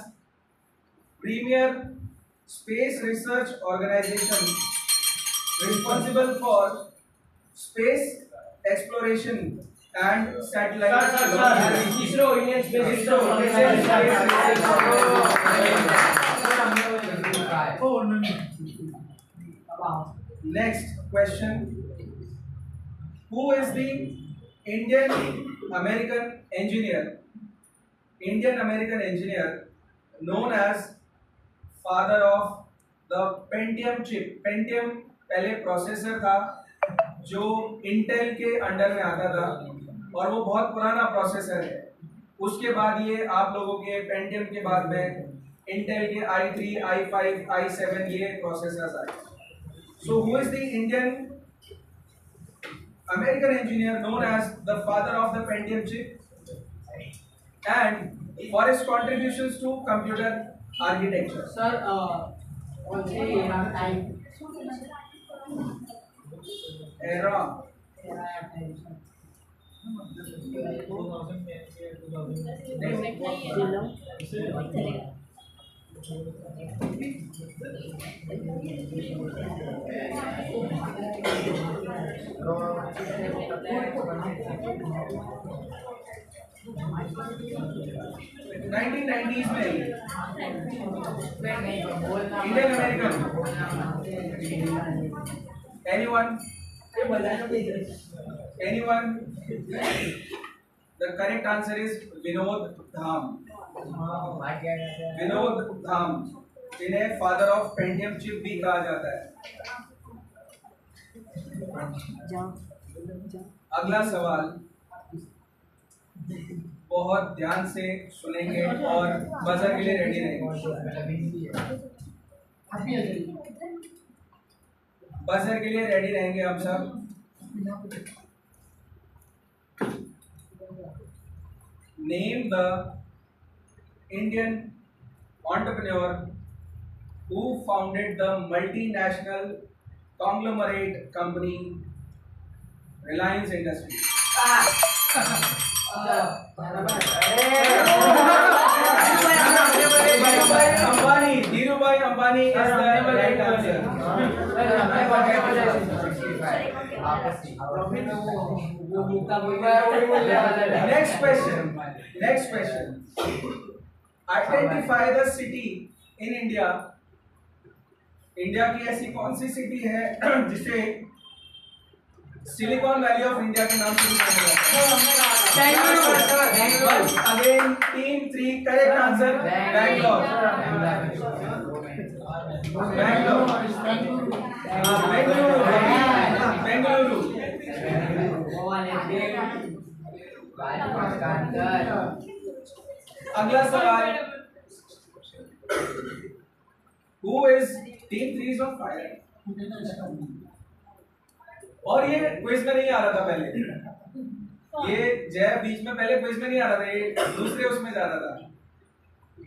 premier space research organisation responsible for space exploration and satellite?
ISRO, Indian space
ISRO. Next question, who is the Indian American engineer known as father of the Pentium chip? Pentium पहले processor था जो Intel के under में आता था और वो बहुत पुराना प्रोसेसर है। उसके बाद ये आप लोगों के पेंटियम के बाद में इंटेल के i3, i5, i7 ये प्रोसेसर्स आए। So who is the Indian American engineer known as the father of the Pentium chip and for his contributions to computer architecture?
Sir,
Era. Nineteen 90s में Indian American. Anyone? The correct answer is Vinod Dham. Vinod Dham, जिन्हें father of Pentium chip भी कहा जाता है। अगला सवाल बहुत ध्यान से सुनेंगे और बजर के लिए रेडी रहेंगे। बजर के लिए रेडी रहेंगे हम सब। Name the Indian entrepreneur who founded the multinational conglomerate company Reliance Industries? Dhirubhai Ambani is the right answer. Next question. Identify the city in India. India की ऐसी कौन सी सिटी है जिसे सिलिकॉन वैली ऑफ इंडिया के नाम से जाना जाता है? Again team 3 correct answer Bangalore. Bengaluru. अगला सवाल, Who is team 3 is on fire? और ये क्विज में नहीं आ रहा था पहले, ये जय बीच में पहले क्विज में नहीं आ रहा था, ये दूसरे उसमें जा रहा था।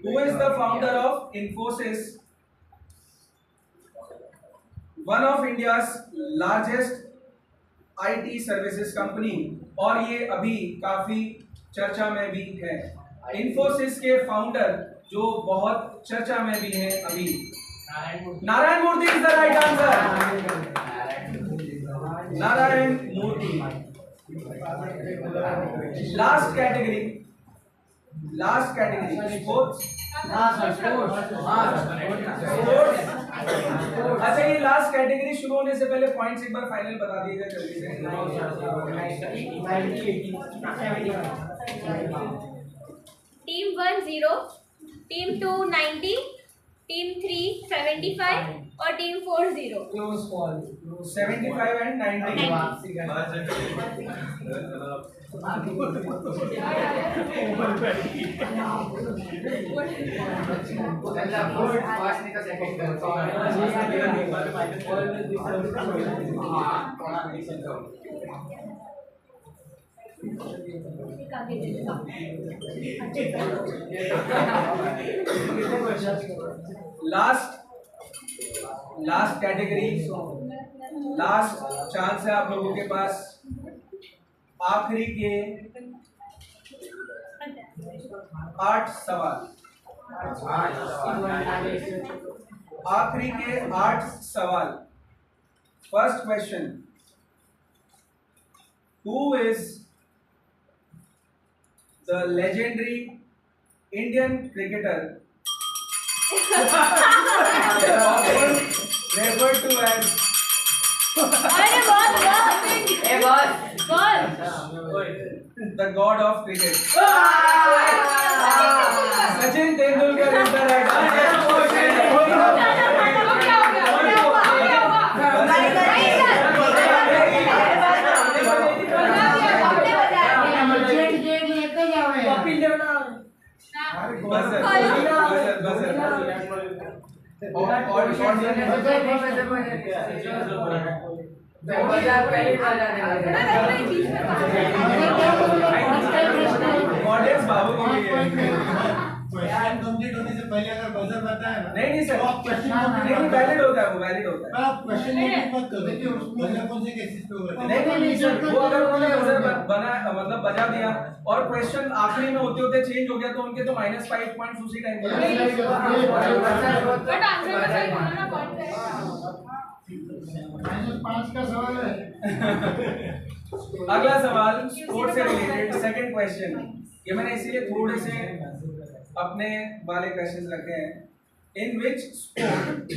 Who is the founder of Infosys, one of India's largest IT services company? और ये अभी काफी चर्चा में भी है। इन्फोसिस के फाउंडर जो बहुत चर्चा में भी है अभी, Narayana Murthy is the right answer. Narayana Murthy. Last category sports. अच्छा, ये लास्ट कैटेगरी शुरू होने से पहले पॉइंट्स एक बार फाइनल बता दिए जाए जल्दी से।
टीम 1 0, टीम 2 90, टीम 3 75 और team 4 0।
75 and 90. Last category, last chance है आप लोगों के पास। आखिरी के 8 सवाल, आखिरी के 8 सवाल। First question, who is the legendary Indian cricketer referred to as
अरे बोल
the god of cricket? Sachin Tendulkar is the right audience बाबू के लिए
क्वेश्चन कंप्लीट होने से पहले अगर बजर बताया ना
नहीं सर,
तो आप क्वेश्चन
नहीं वैलिड होता है, वो वैलिड होता है।
आप क्वेश्चन मत करो कि उसमें कौन से केसेस पे होगा।
नहीं सर, वो अगर उन्होंने बजर बना मतलब बजा दिया और क्वेश्चन आखिरी में होते होते चेंज हो गया तो उनके तो -5 पॉइंट्स उसी टाइम
बट आंसर सही होना ना पॉइंट है।
-5 का सवाल है।
अगला सवाल स्पोर्ट्स से रिलेटेड, सेकंड क्वेश्चन। ये मैंने इसीलिए थोड़े से अपने वाले क्वेश्चंस रखे हैं। इन विच स्पोर्ट,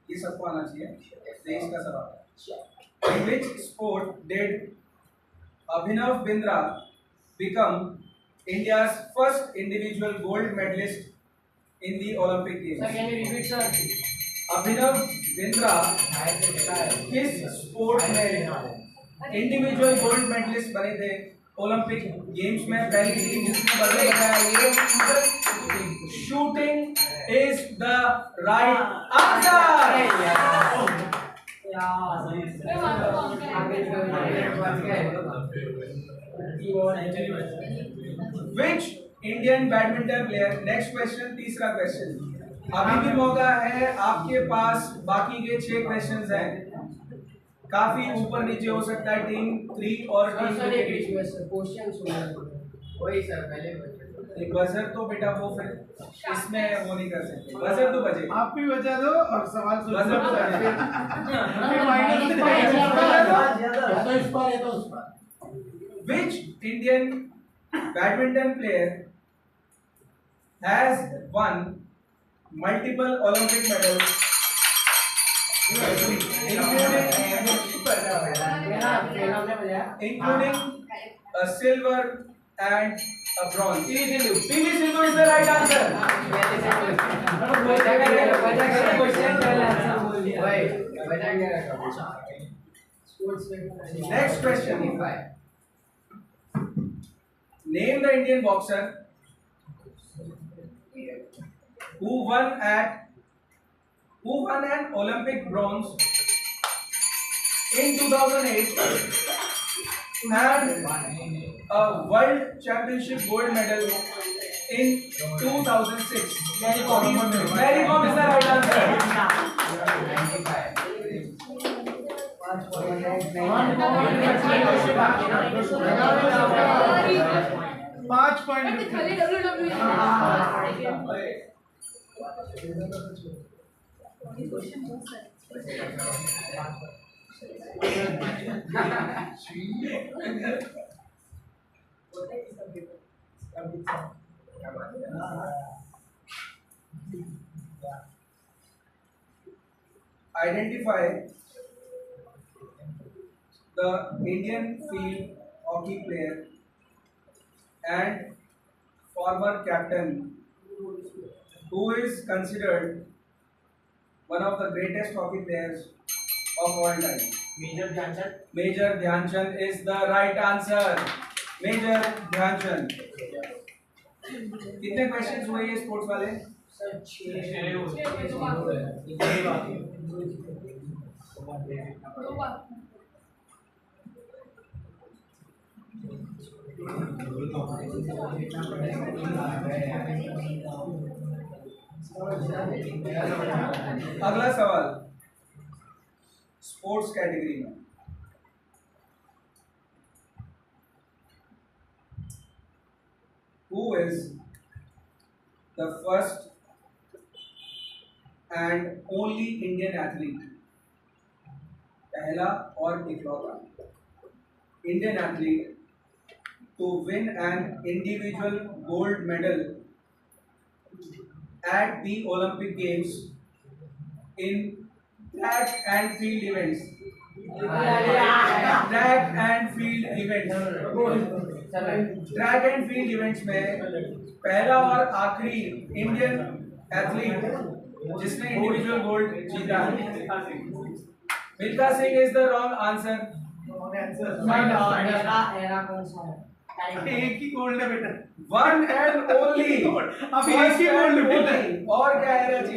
ये सबको आना चाहिए, 23 का सवाल। In which sport did Abhinav Bindra become India's first individual gold medalist in the Olympic games? Abhinav Bindra किस स्पोर्ट में इंडिविजुअल गोल्ड मेडलिस्ट बने थे ओलंपिक गेम्स में? पहली टीम जिसने बदले बताया ये shooting is the right answer. Which Indian badminton player, next question, तीसरा क्वेश्चन। अभी भी मौका है आपके पास, बाकी के 6 क्वेश्चंस हैं, काफी ऊपर नीचे हो सकता है। टीम 3 और टीम 2 के बीच में
वही सर पहले
एक बजर तो बेटा वो फिर इसमें वो नहीं कर सकते, बजर तो बजे।
आप भी बचा दो और सवाल
बजर तो बजे। Which Indian badminton player has won multiple Olympic medals, including a silver and a bronze? PV Sindhu is the right answer. Next question. Name the Indian boxer who won an Olympic bronze in 2008 and a World Championship gold medal in 2006? Mary Kom is the right answer.
5 point.
खाली WWE
Identify the Indian field hockey player and former captain who is considered one of the greatest hockey players of all time?
Major Dhyanchand.
Major Dhyanchand is the right answer. Major Dhyanchand. कितने questions हुए ये sports वाले?
Sir 6
अगला सवाल sports category में Who is the first and only Indian athlete? पहला और इकलौता Indian athlete to win an individual gold medal at the Olympic Games in track and field events. Track and field events. Track and field events में पहला और आखिरी Indian athlete जिसने individual gold जीता है Milkha Singh is the wrong answer.
एक ही gold है बेटा.
One and only.
अब एक ही गोल्ड मिला.
और क्या है जी?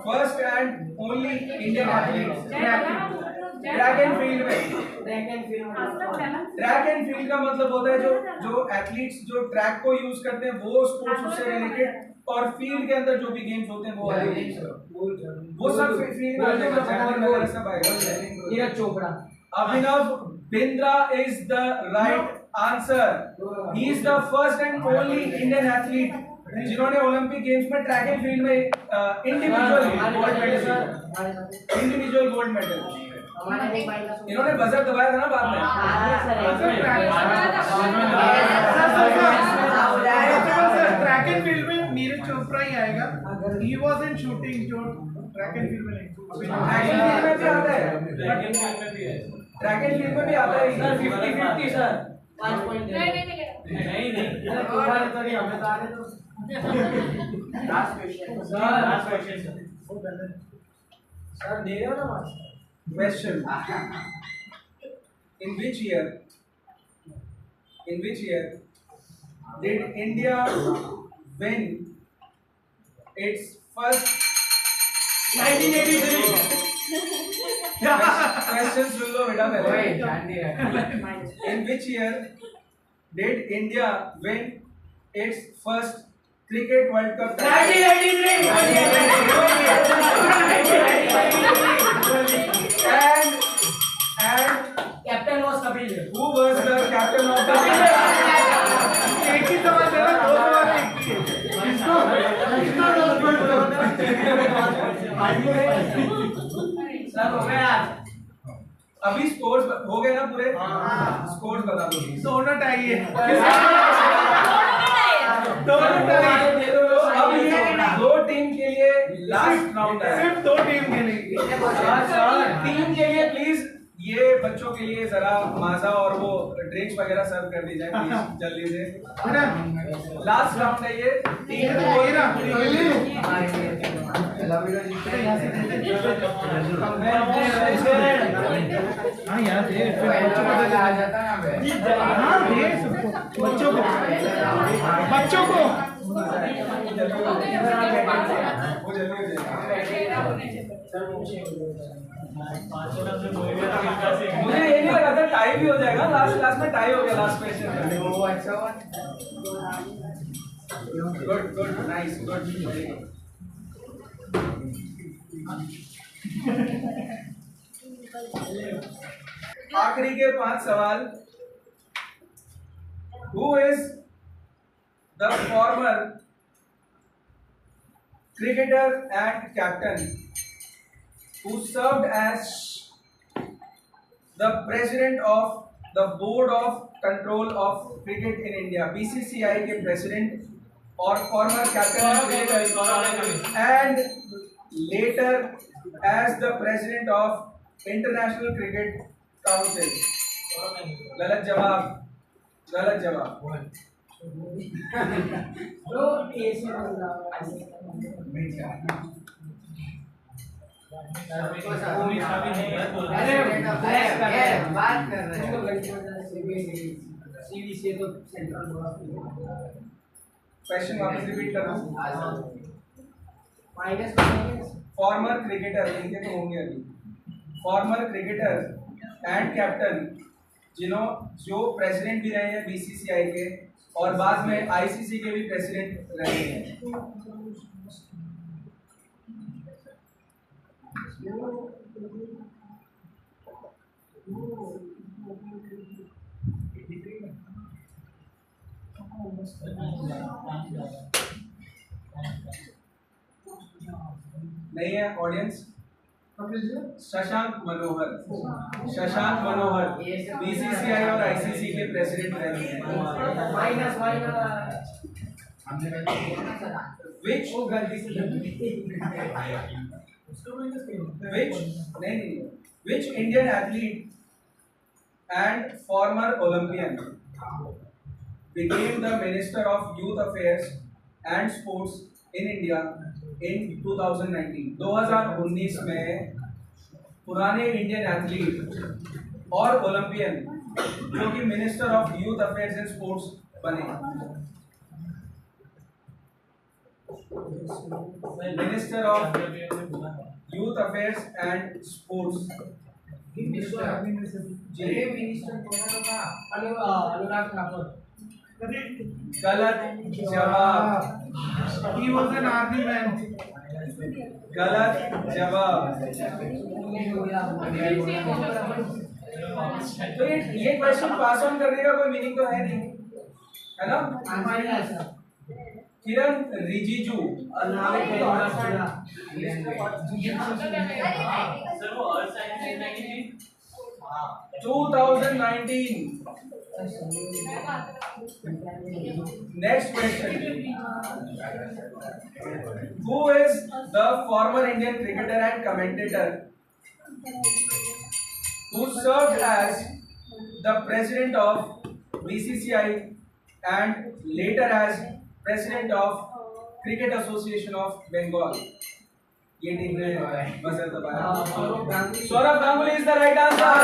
First and only Indian athlete track and field में. ट्रैक एंड फील्ड का मतलब होता है जो एथलीट्स जो ट्रैक को यूज करते हैं वो स्पोर्ट्स उससे रिलेटेड और फील्ड के अंदर जो भी गेम्स होते हैं वो सब फील्ड में सब आएगा.
Neeraj Chopra.
Abhinav Bindra is the right answer. He is the first and only Indian athlete जिन्होंने ओलंपिक गेम्स में ट्रैक एंड फील्ड में इंडिविजुअल गोल्ड मेडल. इन्होंने बजर दबाया था ना बाद में.
ट्रैक एंड फील्ड में नीरज चोपड़ा ही आएगा. ही वाज इन शूटिंग जो ट्रैक एंड फील्ड में नहीं.
ट्रैक एंड फील्ड में भी आता है.
Sir 50-50 sir. 5 पॉइंट.
नहीं
हमें तो आने दो. लास्ट क्वेश्चन सर दे रहे हो ना marks.
Question. In which year did India win its first
1983.
Question सुन लो बेटा पहले.
ध्यान नहीं रखा.
In which year did India win its first Cricket World Cup?
1983.
And
captain was Kapil Dev.
who was the captain of the team?
एक ही सवाल देना. दो सवाल एक ही है.
सर हो गया.
अभी स्कोर्स हो गए ना पूरे. स्कोर्स बता दो.
दोनों टाई है.
दोनों टाई. अब ये दो टीम के लिए लास्ट राउंड है.
सिर्फ दो टीम खेलेंगी.
टीम के लिए प्लीज ये बच्चों के लिए जरा माजा और वो ड्रिंक्स वगैरह सर्व कर दी जाए प्लीज जल्दी से. लास्ट राउंड है ये. टीम
हाँ यार दे. बच्चों को
मुझे ये नहीं लगा था टाई भी हो जाएगा. लास्ट में टाई हो गया last question. Good nice good. आखिरी के 5 सवाल. Who is the former cricketer and captain who served as the president of the Board of Control of Cricket in India, BCCI के president और former captain and later as the president of International Cricket Council. गलत जवाब.
बात कर रहे
CBC तो central board
question वापस repeat कर रहा हूँ।
माइनस
फॉर्मर क्रिकेटर, इनके तो होंगे अभी, फॉर्मर क्रिकेटर एंड कैप्टन जो प्रेसिडेंट भी रहे हैं बीसीसीआई के और बाद में आईसीसी के भी प्रेसिडेंट रहे हैं। नहीं है ऑडियंस? शशांक मनोहर, शशांक मनोहर बीसीसीआई और आईसीसी के प्रेसिडेंट रहे हैं।
Minus
Which Indian athlete and former Olympian became the Minister of Youth Affairs and Sports in India in 2019? 2019 में पुराने इंडियन एथलीट और ओलंपियन जो कि minister of youth affairs and sports बने। Minister of youth affairs and sports
Anurag Thakur.
गलत जवाब।
He was an army man.
गलत जवाब। तो ये क्वेश्चन पास ऑन करने का कोई मीनिंग तो है नहीं, है ना? किरण रिजिजू।
सर वो अर्थ साइंस में नहीं थी
2019। Next question. Who is the former Indian cricketer and commentator who served as the president of BCCI and later as president of Cricket Association of Bengal? ये टीम ने बजर दबाया। Saurabh Ganguly is the right answer.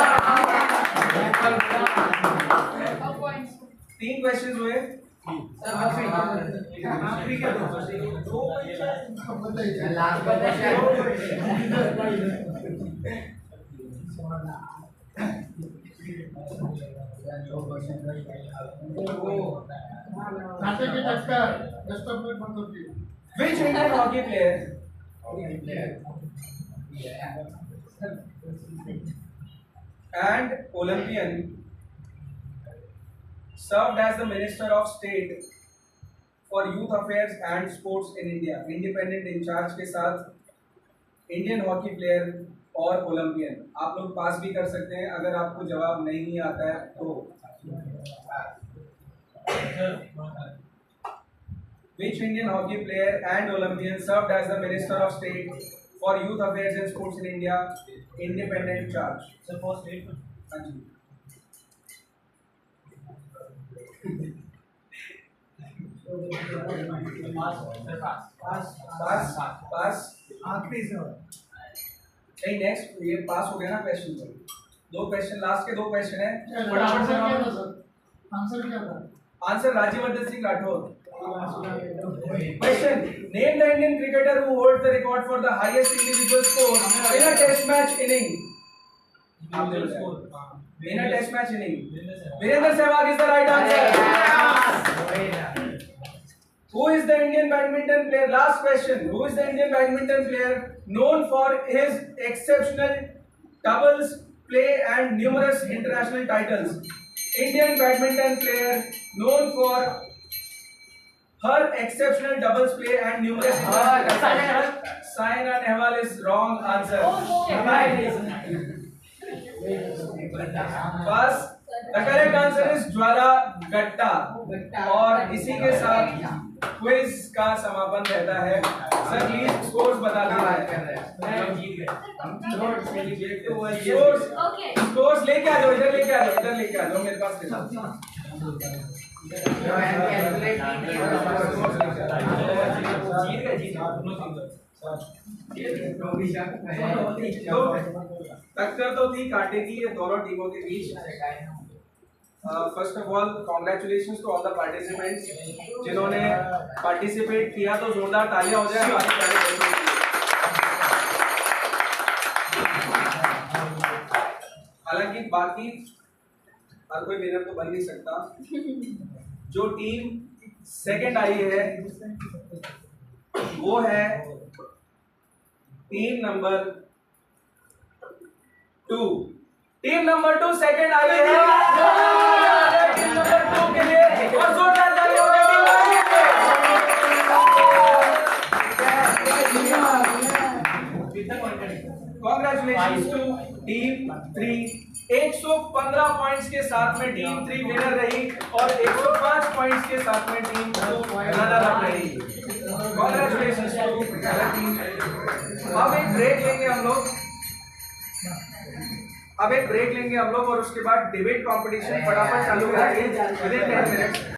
3 questions हुए। Which Indian hockey player and Olympian served as the Minister of State for Youth Affairs and Sports in India, independent in charge के साथ Indian hockey player और Olympian? आप लोग पास भी कर सकते हैं अगर आपको जवाब नहीं आता है तो। Which Indian hockey player and Olympian served as the Minister of State for Youth Affairs and Sports in India, independent charge?
Suppose state
हाँ जी। पास
आखिरी से
नहीं, नेक्स्ट ये पास हो गया ना क्वेश्चन। तो 2 क्वेश्चन, लास्ट के 2 क्वेश्चन है।
आंसर क्या था?
Answer Rajyavardhan Singh Rathore. Question: Name the Indian cricketer who holds the record for the highest individual score in a test match inning. In a test match inning. Virendra Sehwag is the right answer. Who is the Indian badminton player? Last question. Who is the Indian badminton player known for his exceptional doubles play and numerous international titles? Indian badminton player known for her exceptional doubles play and numerous Saina Nehwal is wrong answer. First, the correct answer is ज्वाला गट्टा। और इसी के साथ quiz का समापन रहता है। Sir please scores बता दीजिए। स्कोर्स लेके आ जाओ, इधर लेके आ जाओ, इधर लेके आ जाओ, मेरे पास ले जाओ। तो टक्कर तो थी कांटे की ये दोनों टीमों के बीच। First of all congratulation to all the participants जिन्होंने पार्टिसिपेट किया, तो जोरदार तालियां हो जाए हमारे प्यारे बच्चों के लिए। हालांकि बाकी हर कोई विनर तो बन नहीं सकता। जो टीम सेकंड आई है वो है team number 2। Team number 2 second आई है। टीम नंबर 2 के लिए और जोरदार तालियां हो जाए Congratulations to टीम 3। 115 पॉइंट्स के साथ में टीम 3 विनर रही और 105 पॉइंट्स के साथ में टीम 2 रनर अप रही। Congratulations to team. अब एक ब्रेक लेंगे हम लोग और उसके बाद डिबेट कंपटीशन फटाफट चालू करेंगे विद इन 10 मिनट्स।